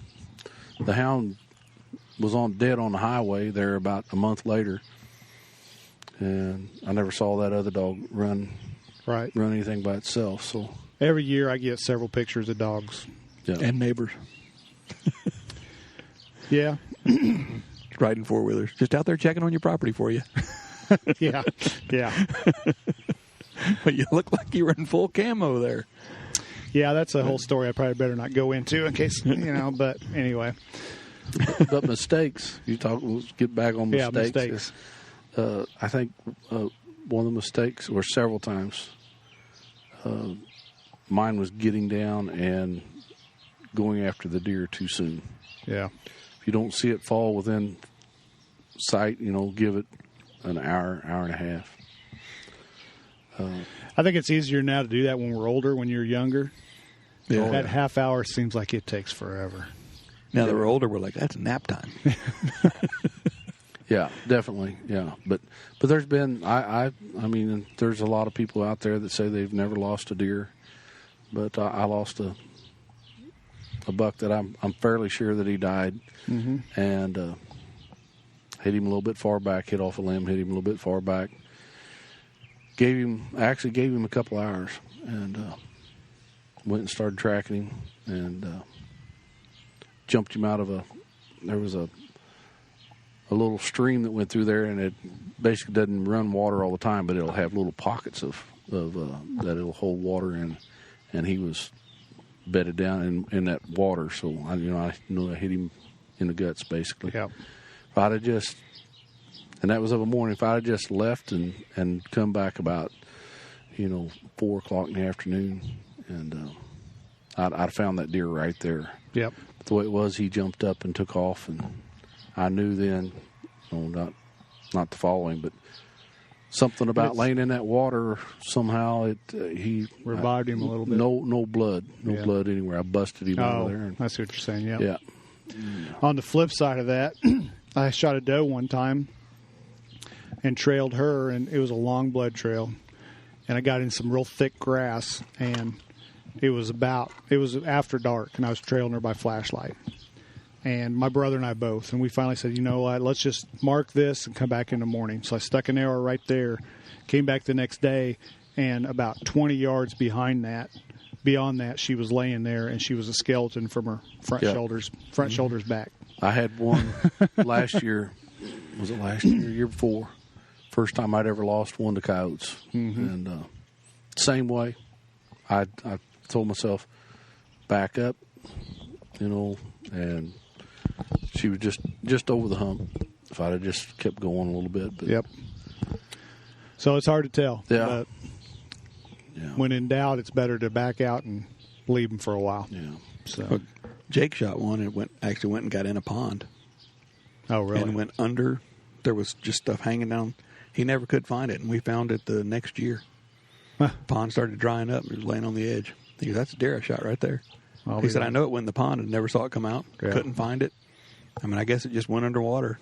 was dead on the highway there about a month later, and I never saw that other dog run anything by itself. So every year I get several pictures of dogs and neighbors. Yeah, riding 4-wheelers, just out there checking on your property for you. yeah. But you look like you were in full camo there. Yeah, that's a whole story I probably better not go into in case, but anyway. But mistakes, let's get back on mistakes. Yeah, mistakes. I think one of the mistakes, or several times, mine was getting down and going after the deer too soon. Yeah. If you don't see it fall within sight, give it an hour and a half. I think it's easier now to do that when we're older. When you're younger, that half hour seems like it takes forever. Now that we're older, we're like, that's nap time. Yeah, definitely. Yeah, but there's been I mean, there's a lot of people out there that say they've never lost a deer, but I lost a buck that I'm fairly sure that he died, and hit him a little bit far back, hit off a limb, hit him a little bit far back. Gave him a couple hours, and went and started tracking him, and jumped him out of there was a little stream that went through there, and it basically doesn't run water all the time, but it'll have little pockets of that it'll hold water in, and he was bedded down in that water. So I hit him in the guts basically. Yeah. If I'd have just, and that was of a morning, if I'd have just left and come back about 4 o'clock in the afternoon, and I'd have found that deer right there. Yep. But the way it was, he jumped up and took off, and I knew then, not to follow him, but something about laying in that water somehow he revived him a little bit. No blood anywhere. I busted him out of there. I see what you're saying. Yeah. On the flip side of that, I shot a doe one time and trailed her, and it was a long blood trail, and I got in some real thick grass, and it was after dark, and I was trailing her by flashlight. And my brother and I both. And we finally said, you know what, let's just mark this and come back in the morning. So I stuck an arrow right there, came back the next day, and about 20 yards beyond that, she was laying there, and she was a skeleton from her front shoulders back. I had one last year. Was it last year? Year before. First time I'd ever lost one to coyotes. And same way. I told myself, back up, and she was just over the hump. If I'd have just kept going a little bit. But. Yep. So it's hard to tell. Yeah. But when in doubt, it's better to back out and leave them for a while. Yeah. So well, Jake shot one and went and got in a pond. Oh, really? And went under. There was just stuff hanging down. He never could find it, and we found it the next year. Pond started drying up, and it was laying on the edge. He goes, that's a deer I shot right there. He said, I know it went in the pond and never saw it come out. Yeah. Couldn't find it. I mean, I guess it just went underwater.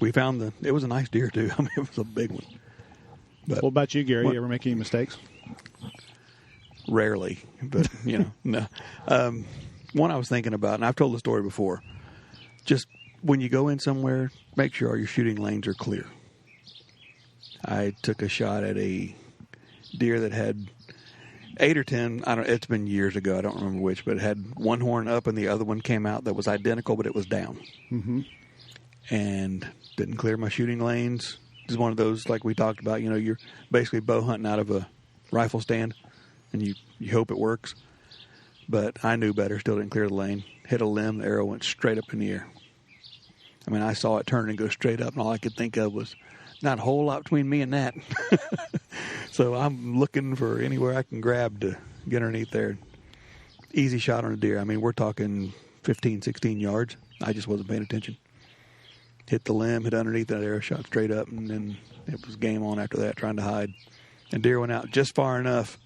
We found it was a nice deer, too. I mean, it was a big one. But what about you, Gary? You ever make any mistakes? Rarely, but, no. One I was thinking about, and I've told the story before, just when you go in somewhere, make sure all your shooting lanes are clear. I took a shot at a deer that had 8 or 10, it's been years ago, I don't remember which, but it had one horn up and the other one came out that was identical, but it was down. And didn't clear my shooting lanes. It's one of those, like we talked about, you're basically bow hunting out of a rifle stand, and you hope it works. But I knew better, still didn't clear the lane. Hit a limb, the arrow went straight up in the air. I mean, I saw it turn and go straight up, and all I could think of was not a whole lot between me and that. So I'm looking for anywhere I can grab to get underneath there. Easy shot on a deer. I mean, we're talking 15, 16 yards. I just wasn't paying attention. Hit the limb, hit underneath that arrow, shot straight up, and then it was game on after that, trying to hide. And deer went out just far enough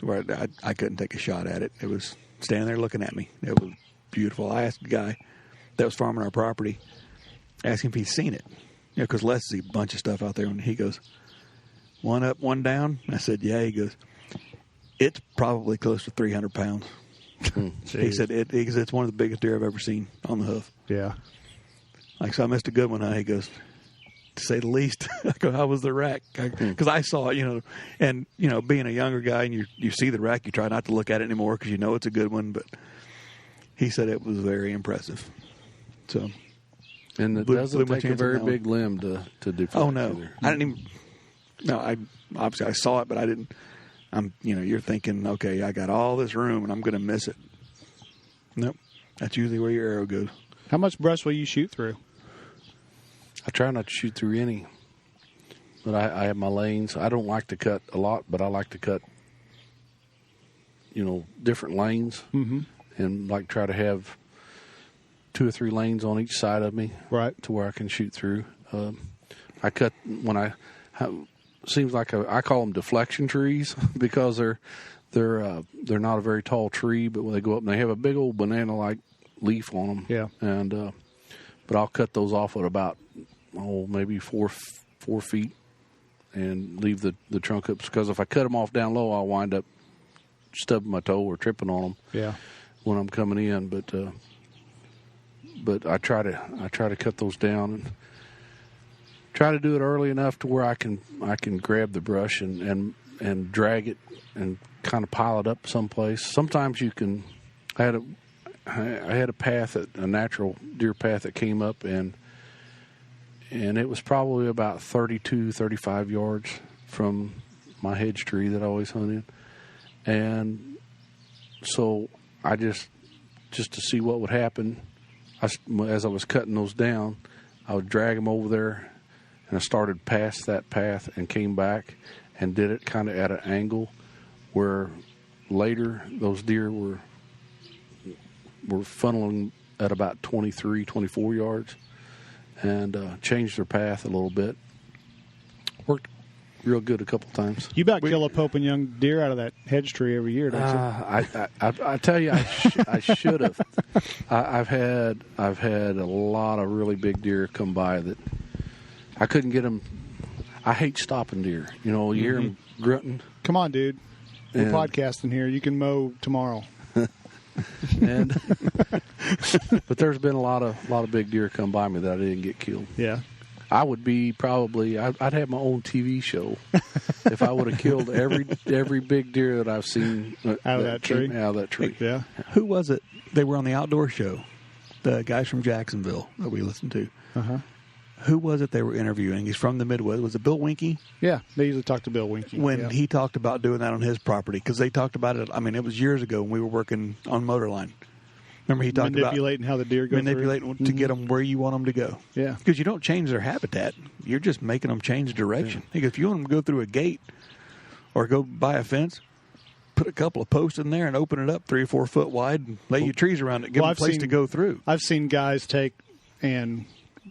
where I couldn't take a shot at it. It was standing there looking at me. It was beautiful. I asked the guy that was farming our property, asked him if he's seen it. Because Les sees a bunch of stuff out there, and he goes, one up, one down? I said, yeah. He goes, it's probably close to 300 pounds. He said it's one of the biggest deer I've ever seen on the hoof. Yeah. Like, so I missed a good one. He goes, to say the least. I go, how was the rack? Because I saw it, and, being a younger guy and you see the rack, you try not to look at it anymore because you know it's a good one. But he said it was very impressive. So, and it doesn't take a very big limb to deflect. Oh, no. Either. I didn't even, obviously I saw it, but I didn't. You're thinking, okay, I got all this room and I'm going to miss it. Nope. That's usually where your arrow goes. How much brush will you shoot through? I try not to shoot through any, but I have my lanes. I don't like to cut a lot, but I like to cut, different lanes, and like try to have 2 or 3 lanes on each side of me, right, to where I can shoot through. I cut when seems like I call them deflection trees because they're not a very tall tree, but when they go up and they have a big old banana like leaf on them, yeah, and but I'll cut those off at about maybe 4 feet and leave the trunk up, because if I cut them off down low, I'll wind up stubbing my toe or tripping on them. Yeah, when I'm coming in, but I try to cut those down and try to do it early enough to where I can grab the brush and drag it and kind of pile it up someplace. Sometimes you can. I had a path, a natural deer path that came up, and it was probably about 32, 35 yards from my hedge tree that I always hunt in. And so I just to see what would happen, as I was cutting those down, I would drag them over there, and I started past that path and came back and did it kind of at an angle where later those deer were funneling at about 23, 24 yards, and changed their path a little bit. Worked real good a couple times. You about kill a Pope and young deer out of that hedge tree every year, don't you? I tell you, I should have. I've had a lot of really big deer come by that I couldn't get them. I hate stopping deer. You hear them grunting. Come on, dude. We're podcasting here. You can mow tomorrow. But there's been a lot of big deer come by me that I didn't get killed. Yeah, I would be probably I'd have my own TV show if I would have killed every big deer that I've seen out of that tree. Yeah. Who was it? They were on the outdoor show. The guys from Jacksonville that we listened to. Who was it they were interviewing? He's from the Midwest. Was it Bill Winke? Yeah, they usually talk to Bill Winke. When he talked about doing that on his property, because they talked about it, it was years ago when we were working on Motorline. Remember he talked manipulating how the deer go through? To get them where you want them to go. Yeah. Because you don't change their habitat. You're just making them change direction. Yeah. If you want them to go through a gate or go by a fence, put a couple of posts in there and open it up 3 or 4 foot wide and lay your trees around it. Give them a place to go through. I've seen guys take and...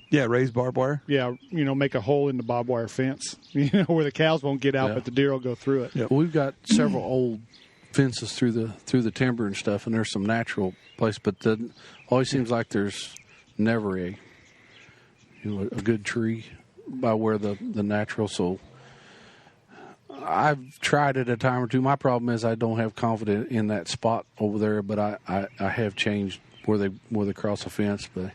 Yeah, raise barbed wire. Yeah, make a hole in the barbed wire fence, where the cows won't get out, but the deer will go through it. Well, we've got several old fences through the timber and stuff, and there's some natural place, but it always seems like there's never a good tree by where the natural. So I've tried it a time or two. My problem is I don't have confidence in that spot over there, but I have changed where they cross a fence by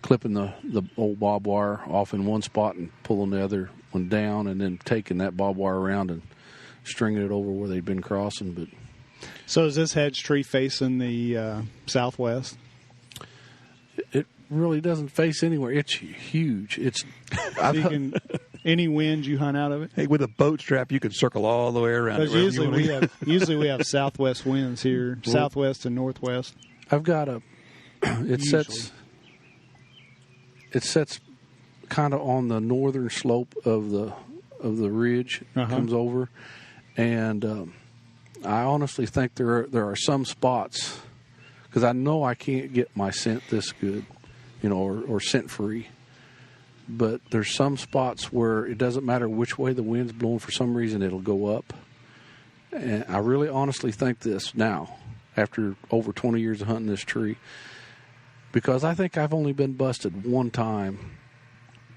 clipping the old barbed wire off in one spot and pulling the other one down, and then taking that barbed wire around and stringing it over where they'd been crossing. But so is this hedge tree facing the southwest? It really doesn't face anywhere. It's huge. It's any wind you hunt out of it. Hey, with a boat strap, you can circle all the way around. Usually we have southwest winds here, southwest and northwest. I've got It sets kind of on the northern slope of the ridge. Comes over, and I honestly think there are some spots, because I know I can't get my scent this good, or scent free. But there's some spots where it doesn't matter which way the wind's blowing. For some reason, it'll go up. And I really honestly think this now, after over 20 years of hunting this tree. Because I think I've only been busted one time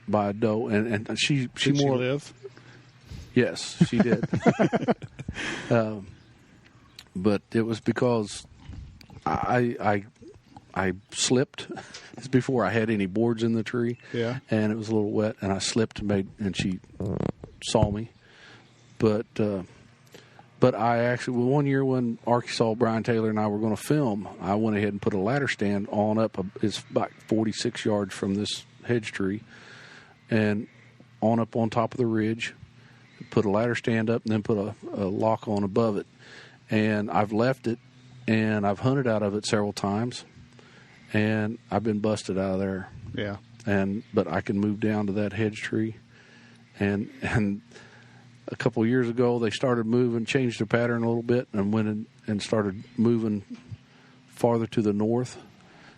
by a doe, and she did she live? Yes, she did. But it was because I slipped. It's before I had any boards in the tree. Yeah. And it was a little wet, and I slipped and she saw me. But I actually, one year when Archie saw Brian Taylor and I were going to film, I went ahead and put a ladder stand on up. It's about 46 yards from this hedge tree, and on up on top of the ridge. Put a ladder stand up and then put a lock on above it. And I've left it, and I've hunted out of it several times, and I've been busted out of there. Yeah. But I can move down to that hedge tree, and a couple of years ago they started moving, changed their pattern a little bit, and went in and started moving farther to the north.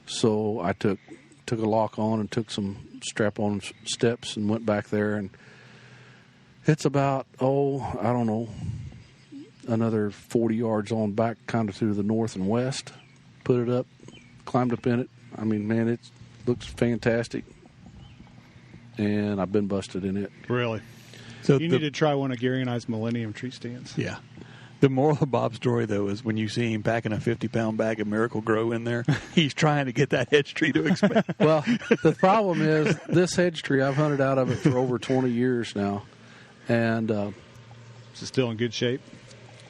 So I took a lock on and took some strap-on steps and went back there, and it's about, I don't know, another 40 yards on back kind of to the north and west. Put it up, climbed up in it. I mean, man, it looks fantastic. And I've been busted in it. Really? So you need to try one of Gary and I's Millennium tree stands. Yeah. The moral of Bob's story, though, is when you see him packing a 50-pound bag of Miracle Grow in there, he's trying to get that hedge tree to expand. Well, the problem is this hedge tree, I've hunted out of it for over 20 years now. And is it still in good shape?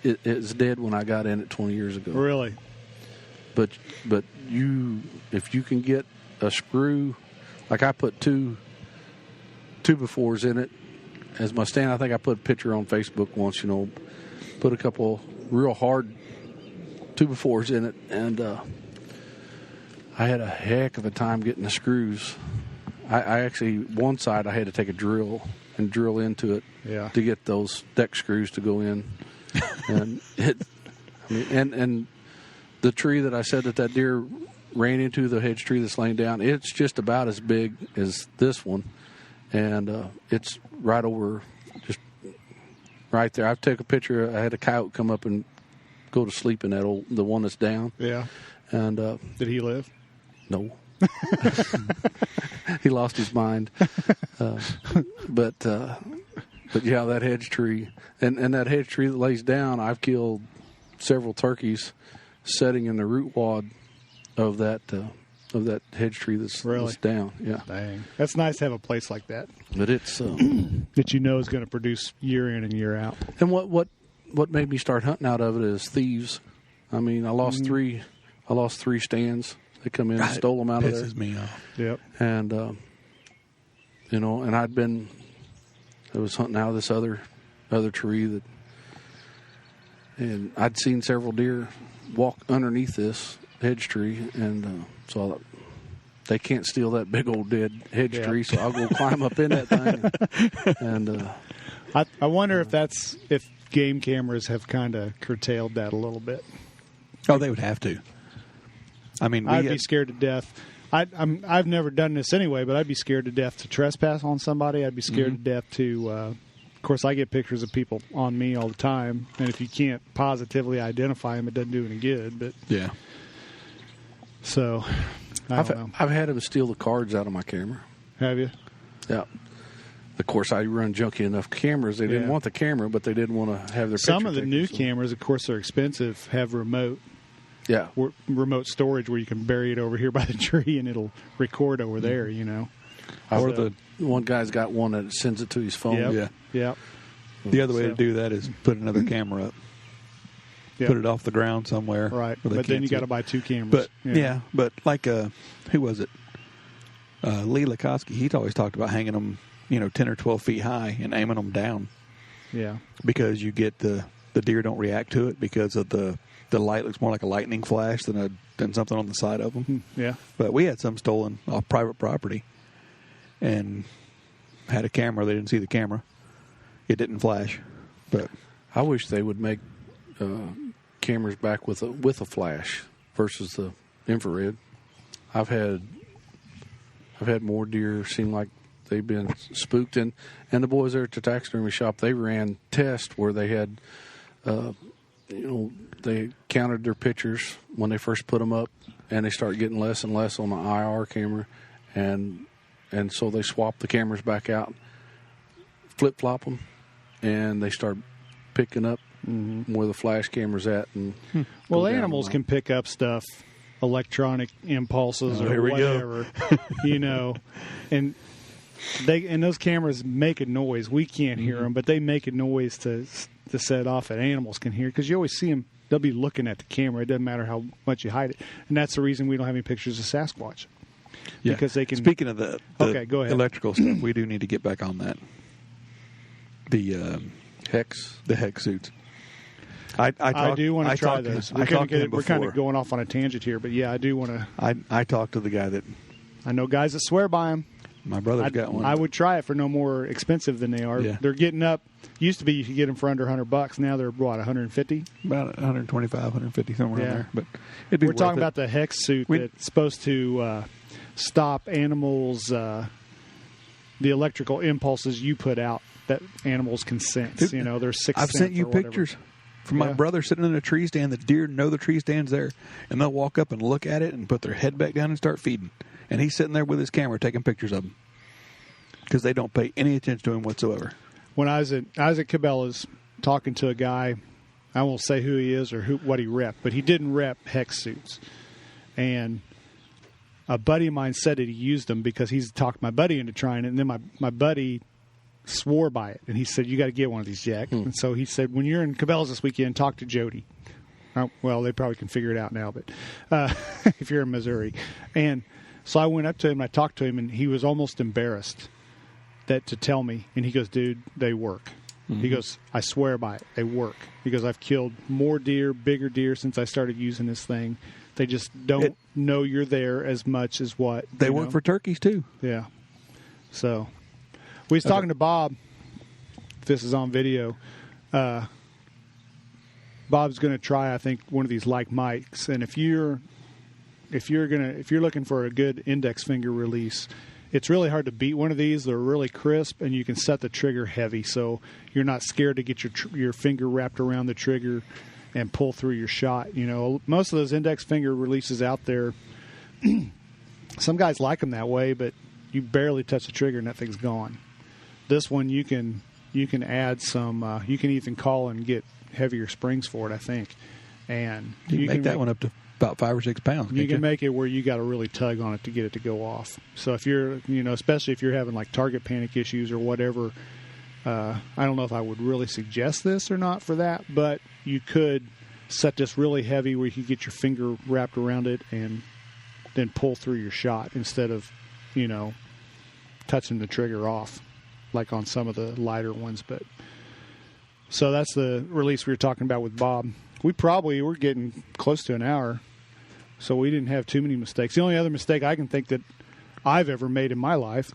It's dead when I got in it 20 years ago. Really? But if you can get a screw, like I put two befores in it as my stand. I think I put a picture on Facebook once, put a couple real hard 2x4s in it, and I had a heck of a time getting the screws. I actually, one side I had to take a drill and drill into it to get those deck screws to go in. And and the tree that I said that deer ran into, the hedge tree that's laying down, it's just about as big as this one, and it's right over, just right there. I've taken a picture. I had a coyote come up and go to sleep in that the one that's down. Yeah. And did he live? No. He lost his mind. But yeah, that hedge tree and that hedge tree that lays down, I've killed several turkeys setting in the root wad of that hedge tree that's down. Yeah. Dang. That's nice to have a place like that. But it's that you know is going to produce year in and year out. And what made me start hunting out of it is thieves. I mean, I lost three stands. They come in and stole them out of there. Pisses me off. Yep. And and I was hunting out of this other tree and I'd seen several deer walk underneath this hedge tree, and so I thought, they can't steal that big old dead hedge tree, so I'll go climb up in that thing. And I wonder if game cameras have kind of curtailed that a little bit. Oh, they would have to. I mean, I'd be scared to death. I've never done this anyway, but I'd be scared to death to trespass on somebody. I'd be scared to death to. Of course, I get pictures of people on me all the time, and if you can't positively identify them, it doesn't do any good. But yeah. So, I've had them steal the cards out of my camera. Have you? Yeah. Of course, I run junky enough cameras. They didn't want the camera, but they didn't want to have their. Some of the new cameras, of course, are expensive. Have remote. Yeah. Remote storage where you can bury it over here by the tree and it'll record over there. Or the one guy's got one that sends it to his phone. Yep. Yeah. The other way to do that is put another camera up. Yep. Put it off the ground somewhere. Right. But then you got to buy two cameras. But but like who was it? Lee Lakosky. He's always talked about hanging them, 10 or 12 feet high and aiming them down. Yeah. Because you get the deer don't react to it because of the light looks more like a lightning flash than something on the side of them. Yeah. But we had some stolen off private property and had a camera. They didn't see the camera. It didn't flash. But I wish they would make cameras back with a flash versus the infrared. I've had more deer seem like they've been spooked, and the boys there at the taxidermy shop, they ran tests where they had they counted their pictures when they first put them up, and they start getting less and less on the IR camera, and so they swap the cameras back out, flip-flop them, and they start picking up where the flash camera's at. And well, animals can pick up stuff, electronic impulses or whatever, and those cameras make a noise. We can't hear them, but they make a noise to set off that animals can hear, because you always see them. They'll be looking at the camera. It doesn't matter how much you hide it, and that's the reason we don't have any pictures of Sasquatch. Yeah. Because they can. Speaking of the go ahead. electrical stuff, we do need to get back on that. The hex suits. I do want to try those. We're kind of going off on a tangent here, but yeah, I do want to. I talked to the guy that. I know guys that swear by them. My brother's got one. I would try it for no more expensive than they are. Yeah. They're getting up. Used to be you could get them for under $100. Now they're what, 150? About 125, 150 somewhere in there. But it'd be we're talking about the hex suit that's supposed to stop animals, the electrical impulses you put out that animals can sense. There's 6 I've sense sent you or whatever. pictures from my brother sitting in a tree stand. The deer know the tree stand's there, and they'll walk up and look at it and put their head back down and start feeding. And he's sitting there with his camera taking pictures of them because they don't pay any attention to him whatsoever. When I was at Cabela's talking to a guy, I won't say who he is or what he repped, but he didn't rep hex suits. And a buddy of mine said that he used them because he's talked my buddy into trying it, and then my buddy swore by it. And he said, "You got to get one of these, Jack." And so he said, "When you're in Cabela's this weekend, talk to Jody." Well, they probably can figure it out now, but if you're in Missouri. And so I went up to him and I talked to him, and he was almost embarrassed to tell me. And he goes, "Dude, they work." He goes, "I swear by it, they work." He goes, "I've killed more deer, bigger deer since I started using this thing. They just don't know you're there as much as what they work for turkeys too." Yeah. So we was talking to Bob. If this is on video, Bob's going to try, I think, one of these like mics. And if you're looking for a good index finger release, it's really hard to beat one of these. They're really crisp, and you can set the trigger heavy, so you're not scared to get your finger wrapped around the trigger and pull through your shot. Most of those index finger releases out there, some guys like them that way, but you barely touch the trigger and that thing's gone. This one you can add some. You can even call and get heavier springs for it, I think, and you can make that one up to about 5 or 6 pounds. You can make it where you got to really tug on it to get it to go off. So if you're, especially if you're having like target panic issues or whatever, I don't know if I would really suggest this or not for that, but you could set this really heavy where you could get your finger wrapped around it and then pull through your shot instead of, touching the trigger off like on some of the lighter ones. But so that's the release we were talking about with Bob. We're getting close to an hour, so we didn't have too many mistakes. The only other mistake I can think that I've ever made in my life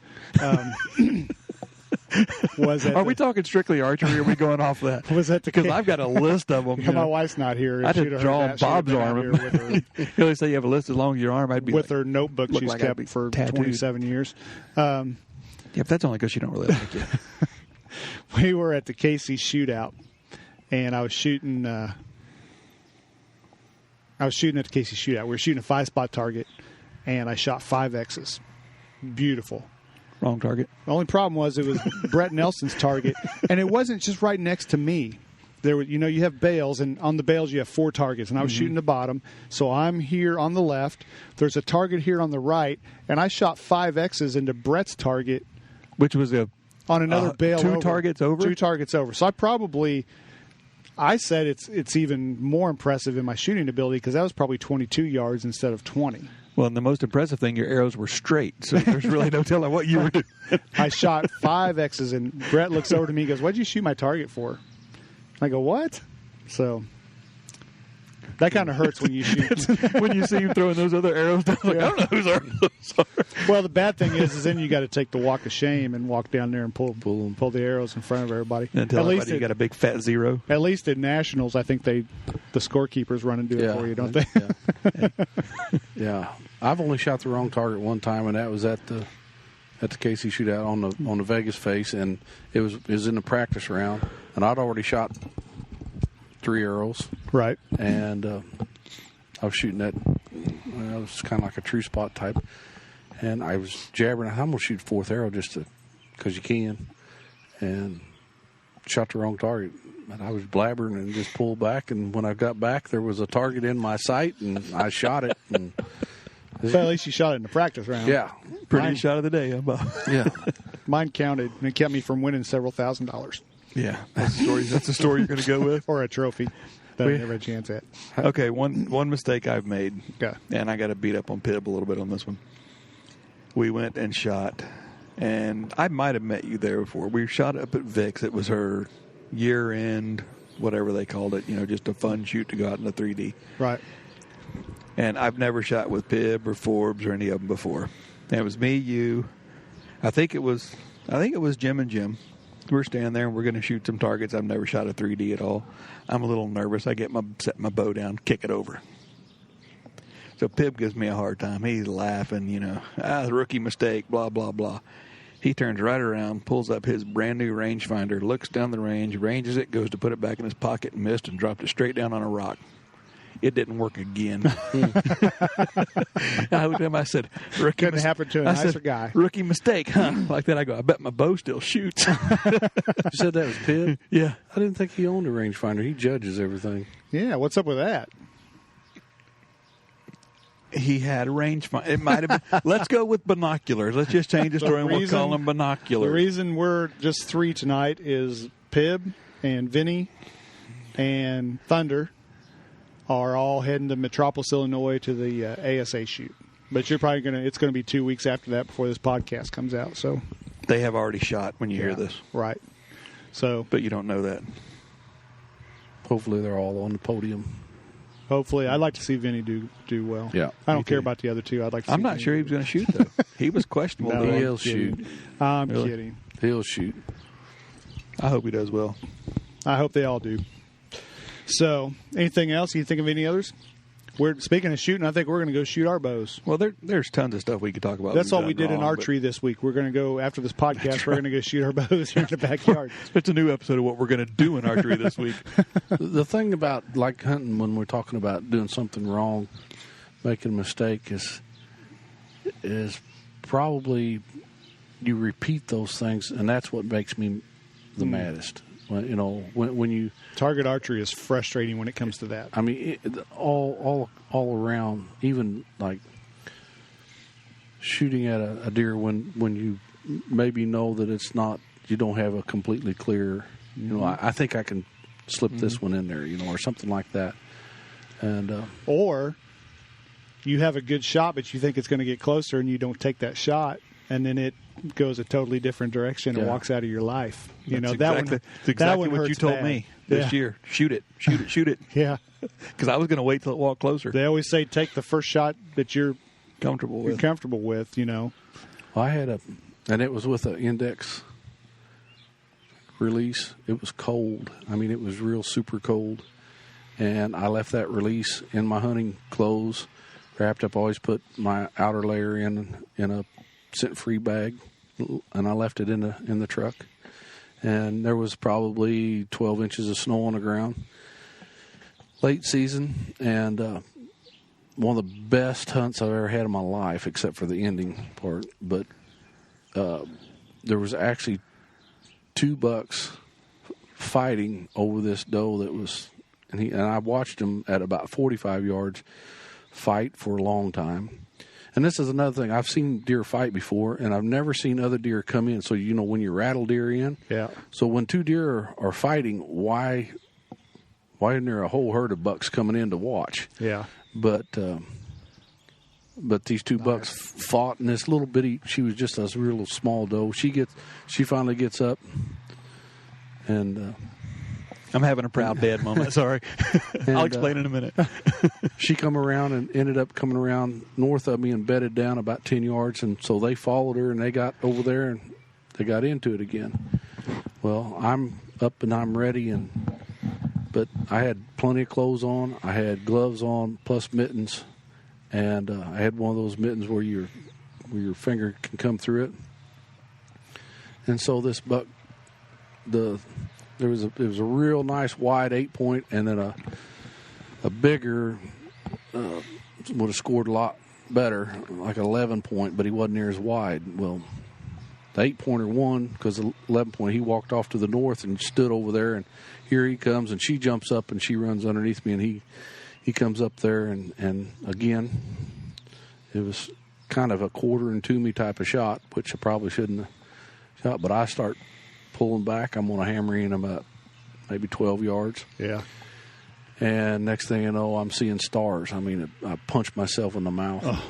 was that. Are we talking strictly archery, or are we going off that? Was that because I've got a list of them. My wife's not here. I had to draw Bob's arm. You always say you have a list as long as your arm. I'd be with her notebook she's kept for 27 years. Yeah, but that's only because she don't really like you. We were at the Casey shootout, and I was shooting. I was shooting at the Casey shootout. We were shooting a 5-spot target, and I shot 5 X's. Beautiful. Wrong target. The only problem was it was Brett Nelson's target, and it wasn't just right next to me. There were, you have bales, and on the bales you have 4 targets, and I was shooting the bottom. So I'm here on the left. There's a target here on the right, and I shot 5 X's into Brett's target, which was on another bale. 2 targets over. 2 targets over. So I said it's even more impressive in my shooting ability because that was probably 22 yards instead of 20. Well, and the most impressive thing, your arrows were straight, so there's really no telling what you were doing. I shot 5 X's, and Brett looks over to me and goes, "What'd you shoot my target for?" I go, "What?" So that kind of hurts when you shoot. When you see him throwing those other arrows down, I don't know whose arrows those are. Well, the bad thing is then you got to take the walk of shame and walk down there and pull the arrows in front of everybody. And tell everybody you got a big fat 0. At least at Nationals, I think the scorekeepers run and do it for you, don't they? Yeah. I've only shot the wrong target one time, and that was at the Casey shootout on the Vegas face, and it was in the practice round, and I'd already shot 3 arrows. Right. And I was shooting it was kind of like a true spot type. And I was jabbering. I'm going to shoot 4th arrow just because you can. And shot the wrong target. But I was blabbering and just pulled back, and when I got back, there was a target in my sight, and I shot it. And so at least you shot it in the practice round. Yeah. Pretty shot of the day, huh, Bob? Yeah. Mine counted, and it kept me from winning several $1,000s. Yeah, that's the story you're going to go with? Or a trophy that I never had a chance at. Okay, one mistake I've made, Okay. and I got to beat up on Pib a little bit on this one. We went and shot, and I might have met you there before. We shot up at Vic's. It was her year-end, whatever they called it, just a fun shoot to go out in the 3D. Right. And I've never shot with Pib or Forbes or any of them before. And it was me, you. I think it was Jim and Jim. We're standing there and we're going to shoot some targets. I've never shot a 3D at all. I'm a little nervous. I set my bow down, kick it over. So Pib gives me a hard time. He's laughing, rookie mistake, blah, blah, blah. He turns right around, pulls up his brand new rangefinder, looks down the range, ranges it, goes to put it back in his pocket and missed and dropped it straight down on a rock. It didn't work again. I looked at him. I said, "Rookie Couldn't happen to a nicer guy." Rookie mistake, huh?" Like that, I go, "I bet my bow still shoots." You said that was Pib? Yeah. I didn't think he owned a rangefinder. He judges everything. Yeah, what's up with that? He had a rangefinder. It might have been. Let's go with binoculars. Let's just change the story and we'll call them binoculars. The reason we're just 3 tonight is Pib and Vinny and Thunder are all heading to Metropolis, Illinois to the ASA shoot. But you're probably it's going to be 2 weeks after that before this podcast comes out. So they have already shot when you hear this. Right. So, but you don't know that. Hopefully they're all on the podium. Hopefully. I'd like to see Vinny do well. Yeah. I don't care about the other two. I'd like to see I'm not Vinny sure he was going to shoot, though. He was questionable. No, He'll shoot. I'm kidding. He'll shoot. I hope he does well. I hope they all do. So, anything else? You think of any others? Speaking of shooting, I think we're going to go shoot our bows. Well, there's tons of stuff we could talk about. That's all we did in archery this week. We're going to go, after this podcast, we're going to go shoot our bows here in the backyard. It's a new episode of what we're going to do in archery this week. The thing about, like hunting, when we're talking about doing something wrong, making a mistake, is probably you repeat those things, and that's what makes me the maddest. When you target archery is frustrating when it comes to that. I mean, all around, even like shooting at a deer when you maybe know that it's not, you don't have a completely clear. I think I can slip this one in there, or something like that. And or you have a good shot, but you think it's going to get closer, and you don't take that shot, and then it goes a totally different direction and walks out of your life. That's exactly what you told me this year. Shoot it. Yeah. Because I was going to wait till it walked closer. They always say take the first shot that you're comfortable with. Well, I had and it was with an index release. It was cold. I mean, it was real super cold. And I left that release in my hunting clothes, wrapped up. Always put my outer layer in a scent-free bag, and I left it in the truck. And there was probably 12 inches of snow on the ground. Late season, and one of the best hunts I've ever had in my life, except for the ending part. But there was actually 2 bucks fighting over this doe that was, and I watched him at about 45 yards fight for a long time. And this is another thing. I've seen deer fight before, and I've never seen other deer come in. So, when you rattle deer in. Yeah. So when 2 deer are fighting, why isn't there a whole herd of bucks coming in to watch? Yeah. But these 2 bucks fought, and this little bitty, she was just a real small doe. She finally gets up, and I'm having a proud dad moment. Sorry. I'll explain in a minute. She come around and ended up coming around north of me and bedded down about 10 yards. And so they followed her, and they got over there, and they got into it again. Well, I'm up and I'm ready, but I had plenty of clothes on. I had gloves on plus mittens, and I had one of those mittens where your finger can come through it. And so this buck, it was a real nice wide 8-point, and then a bigger would have scored a lot better, like an 11-point, but he wasn't near as wide. Well, the 8-pointer won because the 11-pointer, he walked off to the north and stood over there, and here he comes, and she jumps up and she runs underneath me, and he comes up there, and again, it was kind of a quarter and to me type of shot, which I probably shouldn't have shot, but I start pulling back. I'm going to hammer in about maybe 12 yards. Yeah. And next thing you know, I'm seeing stars. I mean, I punched myself in the mouth. Oh.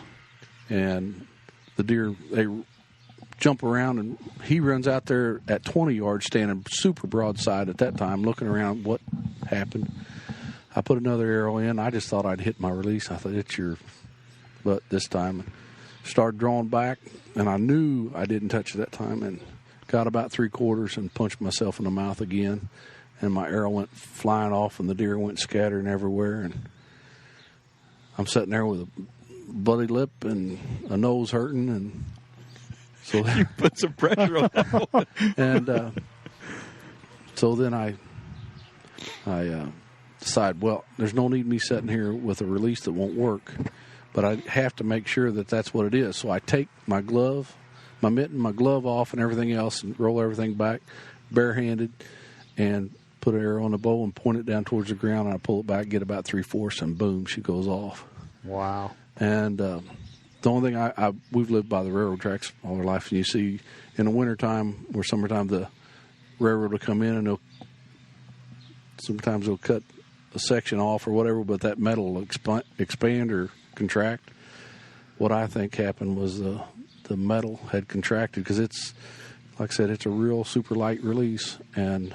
And the deer, they jump around, and he runs out there at 20 yards, standing super broadside at that time, looking around what happened. I put another arrow in. I just thought I'd hit my release. I thought, it's your butt this time. Started drawing back, and I knew I didn't touch it that time, and got about 3/4 and punched myself in the mouth again. And my arrow went flying off, and the deer went scattering everywhere. And I'm sitting there with a bloody lip and a nose hurting, and so you put some pressure on that one. And so then I decide, well, there's no need me sitting here with a release that won't work, but I have to make sure that that's what it is. So I take my glove, my mitten, my glove off, and everything else, and roll everything back, barehanded, and put an arrow on the bow and point it down towards the ground, and I pull it back, get about 3/4, and boom, she goes off. Wow. And the only thing we've lived by the railroad tracks all our life, and you see in the wintertime or summertime the railroad will come in, and sometimes they'll cut a section off or whatever, but that metal will expand or contract. What I think happened was the metal had contracted, because it's, like I said, it's a real super light release, and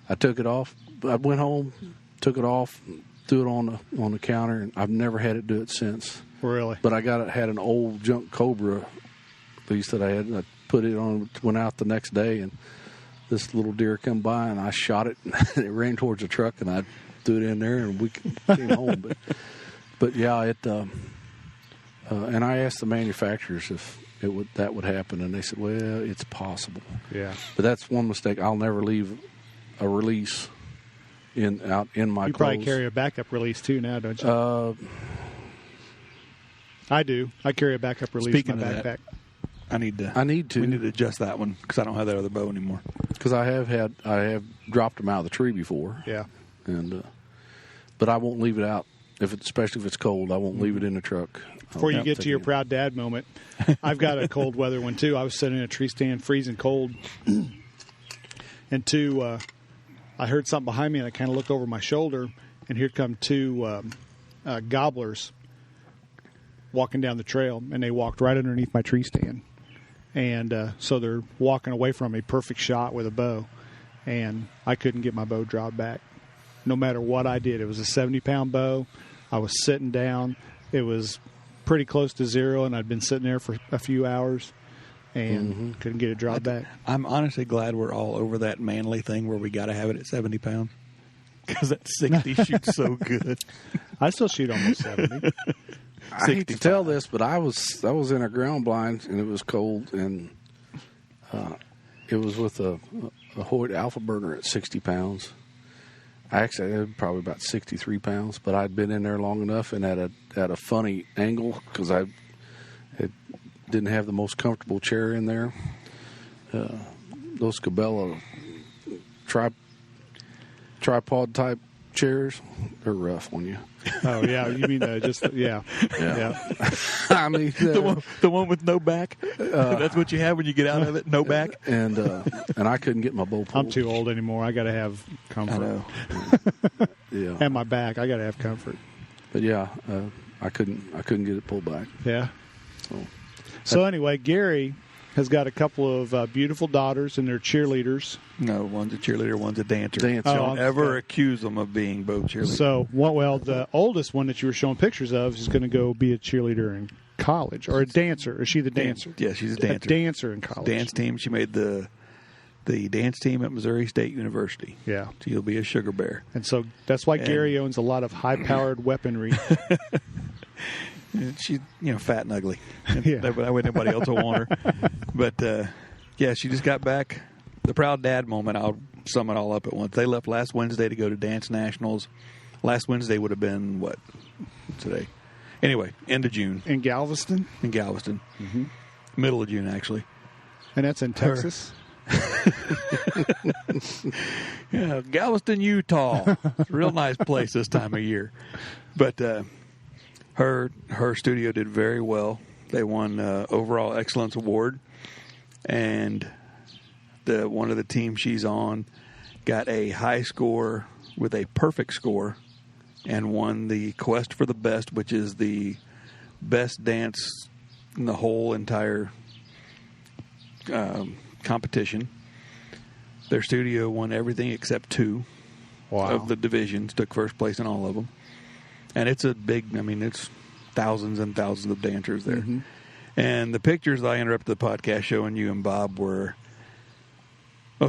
I took it off. I went home, took it off, threw it on the counter, and I've never had it do it since. Really? But I had an old junk Cobra piece that I had, and I put it on, went out the next day, and this little deer come by, and I shot it, and it ran towards the truck, and I threw it in there, and we came home. But yeah, it. And I asked the manufacturers if that would happen, and they said, well, it's possible. Yeah. But that's one mistake. I'll never leave a release out in my clothes. You probably carry a backup release too now, don't you? I do. I carry a backup release in my backpack. That, I need to. We need to adjust that one, because I don't have that other bow anymore. Because I have dropped them out of the tree before. Yeah. And but I won't leave it out, especially if it's cold. I won't leave it in the truck. Before you get to your proud dad moment, I've got a cold weather one too. I was sitting in a tree stand, freezing cold, and I heard something behind me, and I kind of looked over my shoulder, and here come two gobblers walking down the trail, and they walked right underneath my tree stand. And so they're walking away from a perfect shot with a bow, and I couldn't get my bow drawn back. No matter what I did, it was a 70-pound bow. I was sitting down. It was pretty close to zero, and I'd been sitting there for a few hours and couldn't get it drawn back. I'm honestly glad we're all over that manly thing where we got to have it at 70 pounds, because that 60 shoots so good. I still shoot almost 70. I hate to tell this, but I was in a ground blind, and it was cold, and it was with a Hoyt Alpha Burner at 60 pounds. I actually had probably about 63 pounds, but I'd been in there long enough and at a funny angle, because I didn't have the most comfortable chair in there. Those Cabela tripod type chairs, they're rough on you. Oh yeah, you mean yeah. I mean the one with no back. That's what you have when you get out of it, no back. And I couldn't get my bow pulled. I'm too old anymore. I got to have comfort. I know. Yeah. And my back, I got to have comfort. But yeah, I couldn't get it pulled back. Yeah. So anyway, Gary has got a couple of beautiful daughters, and they're cheerleaders. No, one's a cheerleader, one's a dancer. Don't ever accuse them of being both cheerleaders. So, the oldest one that you were showing pictures of is going to go be a cheerleader in college, or a dancer. Is she the dancer? Yeah, she's a dancer. A dancer in college. Dance team. She made the dance team at Missouri State University. Yeah. So you'll be a sugar bear. And so that's why Gary owns a lot of high-powered weaponry. She's, fat and ugly. Yeah. Nobody else will want her. But, she just got back. The proud dad moment, I'll sum it all up at once. They left last Wednesday to go to Dance Nationals. Last Wednesday would have been, what, today? Anyway, end of June. In Galveston? In Galveston. Mm-hmm. Middle of June, actually. And that's in Texas? Yeah, Galveston, Utah. It's a real nice place this time of year. But her studio did very well. They won overall excellence award, and one of the teams she's on got a high score with a perfect score, and won the Quest for the Best, which is the best dance in the whole entire competition. Their studio won everything except 2 of the divisions, took first place in all of them. And it's a big, it's thousands and thousands of dancers there. Mm-hmm. And the pictures that I interrupted the podcast showing you and Bob were,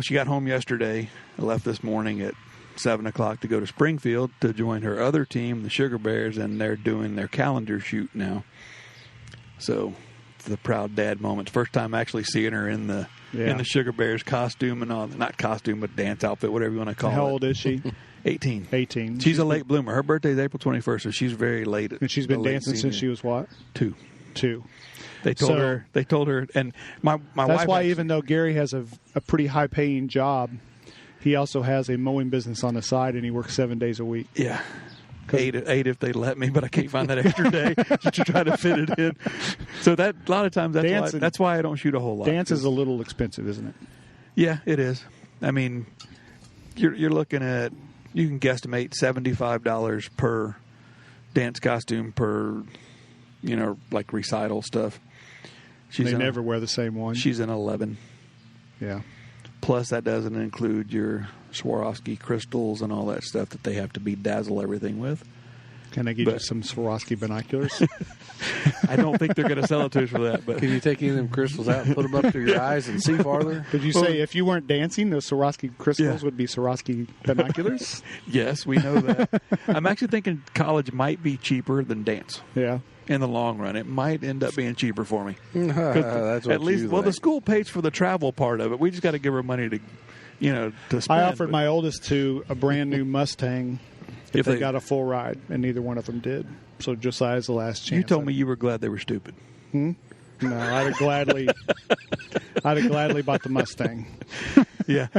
she got home yesterday, left this morning at 7 o'clock to go to Springfield to join her other team, the Sugar Bears, and they're doing their calendar shoot now. So the proud dad moment. First time actually seeing her in the Sugar Bears costume and all, not costume, but dance outfit, whatever you want to call it. How old is she? 18. 18. She's a late bloomer. Her birthday is April 21st, so she's very late. And she's been dancing since she was what? 2. They told her, and my wife. That's why even though Gary has a pretty high paying job, he also has a mowing business on the side, and he works 7 days a week. Yeah. 8 if they let me, but I can't find that extra day to try to fit it in. So that a lot of times that's why I don't shoot a whole lot. Dance is a little expensive, isn't it? Yeah, it is. You're looking at, you can guesstimate $75 per dance costume per, like recital stuff. They never wear the same one. She's in 11. Yeah. Plus, that doesn't include your Swarovski crystals and all that stuff that they have to bedazzle everything with. Can I give you some Swarovski binoculars? I don't think they're going to sell it to us for that. But can you take any of them crystals out and put them up to your eyes and see farther? Did you say if you weren't dancing, those Swarovski crystals would be Swarovski binoculars? Yes, we know that. I'm actually thinking college might be cheaper than dance. Yeah. In the long run, it might end up being cheaper for me. That's what at least, the school pays for the travel part of it. We just got to give her money to spend. I offered my oldest a brand new Mustang if they got a full ride, and neither one of them did. So Josiah's the last chance. You told me you were glad they were stupid. No, I'd have gladly bought the Mustang. Yeah,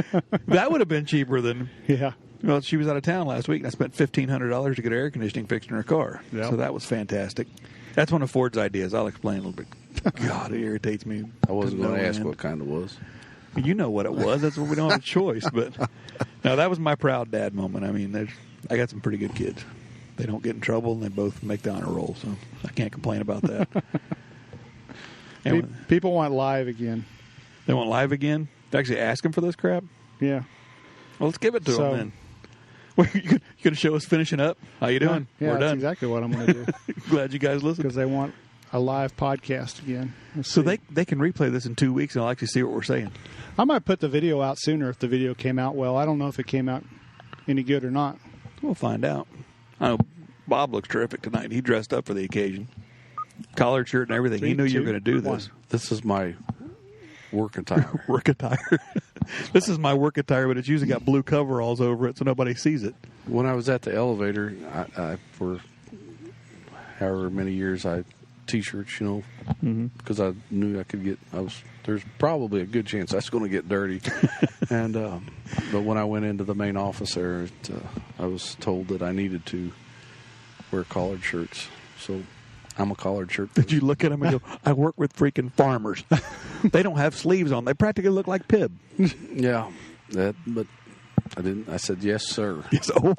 that would have been cheaper than. Yeah. Well, she was out of town last week, and I spent $1,500 to get air conditioning fixed in her car. Yep. So that was fantastic. That's one of Ford's ideas. I'll explain a little bit. God, it irritates me. I wasn't going to ask what kind it was. You know what it was. That's what we don't have a choice. But no, that was my proud dad moment. I got some pretty good kids. They don't get in trouble, and they both make the honor roll. So I can't complain about that. People want live again. They want live again? They actually ask them for this crap? Yeah. Well, let's give it to them then. You going to show us finishing up? How you doing? Yeah, We're that's done. Exactly what I'm going to do. Glad you guys listened. Because they want a live podcast again. So they can replay this in 2 weeks, and I'll actually see what we're saying. I might put the video out sooner if the video came out well. I don't know if it came out any good or not. We'll find out. I know Bob looks terrific tonight. He dressed up for the occasion. Collared shirt and everything. He knew you were going to do this. This is my work attire. Work attire. This is my work attire, but it's usually got blue coveralls over it so nobody sees it. When I was at the elevator, I for however many years, T-shirts, because I knew I could get. There's probably a good chance I was going to get dirty, and but when I went into the main office there, I was told that I needed to wear collared shirts. So I'm a collared shirt. Did you look at them and go, I work with freaking farmers. They don't have sleeves on. They practically look like Pib. Yeah, but I didn't. I said, yes, sir. Yes, well,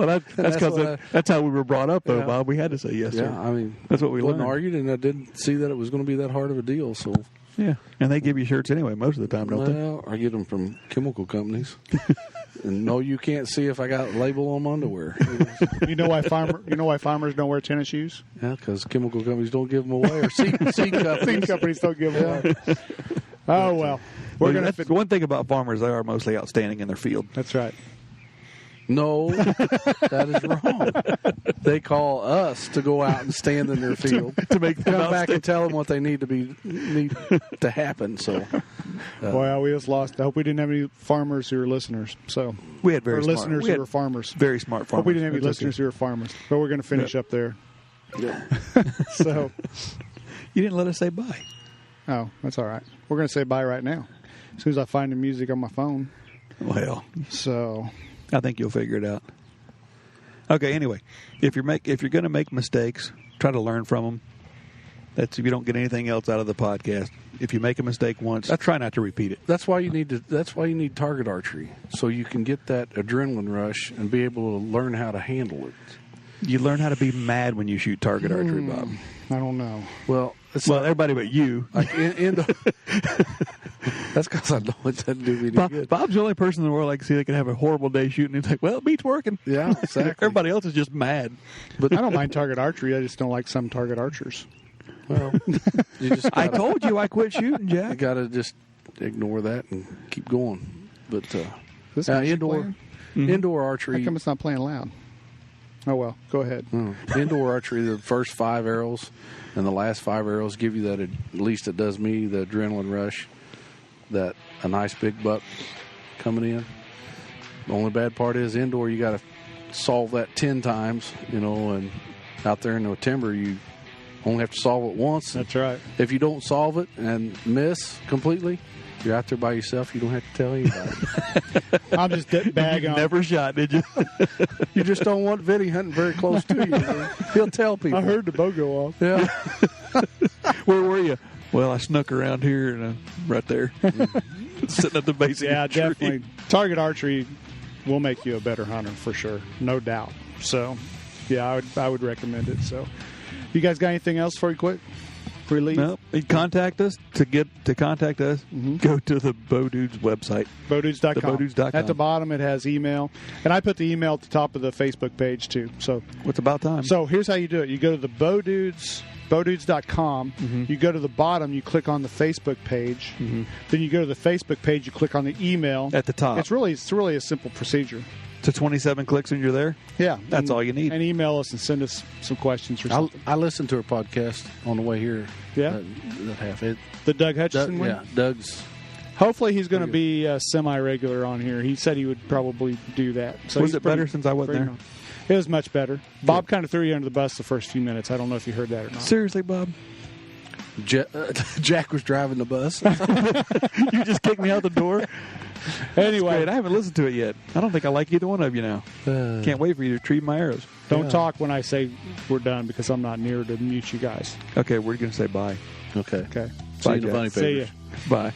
that's because that's how we were brought up, though, Bob. We had to say yes, sir. Yeah, that's what we learned. Argued, and I didn't see that it was going to be that hard of a deal, so... Yeah, and they give you shirts anyway most of the time, don't they? Well, I get them from chemical companies. And no, you can't see if I got a label on my underwear. You know why farmers don't wear tennis shoes? Yeah, because chemical companies don't give them away, or seed companies don't give them away. Oh well, one thing about farmers; they are mostly outstanding in their field. That's right. No, that is wrong. They call us to go out and stand in their field to make them come back and tell them what they need to happen. So, well, we just lost. I hope we didn't have any farmers who are listeners. So we had listeners who were farmers. Very smart farmers. Hope we didn't have any listeners who were farmers. But we're going to finish up there. Yeah. So you didn't let us say bye. Oh, that's all right. We're going to say bye right now. As soon as I find the music on my phone. Well, so I think you'll figure it out. Okay. Anyway, if you're going to make mistakes, try to learn from them. That's if you don't get anything else out of the podcast. If you make a mistake once, try not to repeat it. That's why you need target archery, so you can get that adrenaline rush and be able to learn how to handle it. You learn how to be mad when you shoot target archery, Bob. I don't know. Well, everybody but you. Like that's because I know it doesn't do me any good. Bob's the only person in the world I can see that can have a horrible day shooting. He's like, well, it beats working. Yeah, exactly. Everybody else is just mad. But I don't mind target archery. I just don't like some target archers. Well, I told you I quit shooting, Jack. You got to just ignore that and keep going. But this indoor archery. How come it's not playing loud? Oh, well, go ahead. Indoor archery, the first 5 arrows and the last 5 arrows give you that, at least it does me, the adrenaline rush, that a nice big buck coming in. The only bad part is indoor, you got to solve that 10 times, and out there in the timber, you only have to solve it once. That's right. If you don't solve it and miss completely, you're out there by yourself. You don't have to tell anybody. I'm just bagging on. Never shot, did you? You just don't want Vinny hunting very close to you. He'll tell people. I heard the bow go off. Yeah. Where were you? Well, I snuck around here and right there, sitting at the base. Yeah, of the tree. definitely. Target archery will make you a better hunter for sure, no doubt. So, yeah, I would recommend it. So, you guys got anything else before you quit? Leave? No, contact us. To contact us, go to the Bowdudes website. Bowdudes.com. Bowdudes.com. At the bottom, it has email. And I put the email at the top of the Facebook page, too. So what's about time? So here's how you do it. You go to the Bowdudes.com. You go to the bottom, you click on the Facebook page. Then you go to the Facebook page, you click on the email. At the top. It's really a simple procedure. To 27 clicks and you're there? Yeah. That's all you need. And email us and send us some questions or something. I listened to a podcast on the way here. Yeah? That half it. The Doug Hutchison one? Yeah, Doug's. Hopefully he's going to be semi-regular on here. He said he would probably do that. So was it better since I wasn't there? It was much better. Bob kind of threw you under the bus the first few minutes. I don't know if you heard that or not. Seriously, Bob? Jack was driving the bus. You just kicked me out the door? Anyway, I haven't listened to it yet. I don't think I like either one of you now. Can't wait for you to retrieve my arrows. Don't talk when I say we're done because I'm not near to mute you guys. Okay, we're going to say bye. Okay. Okay. See you in the funny papers. See ya. Bye.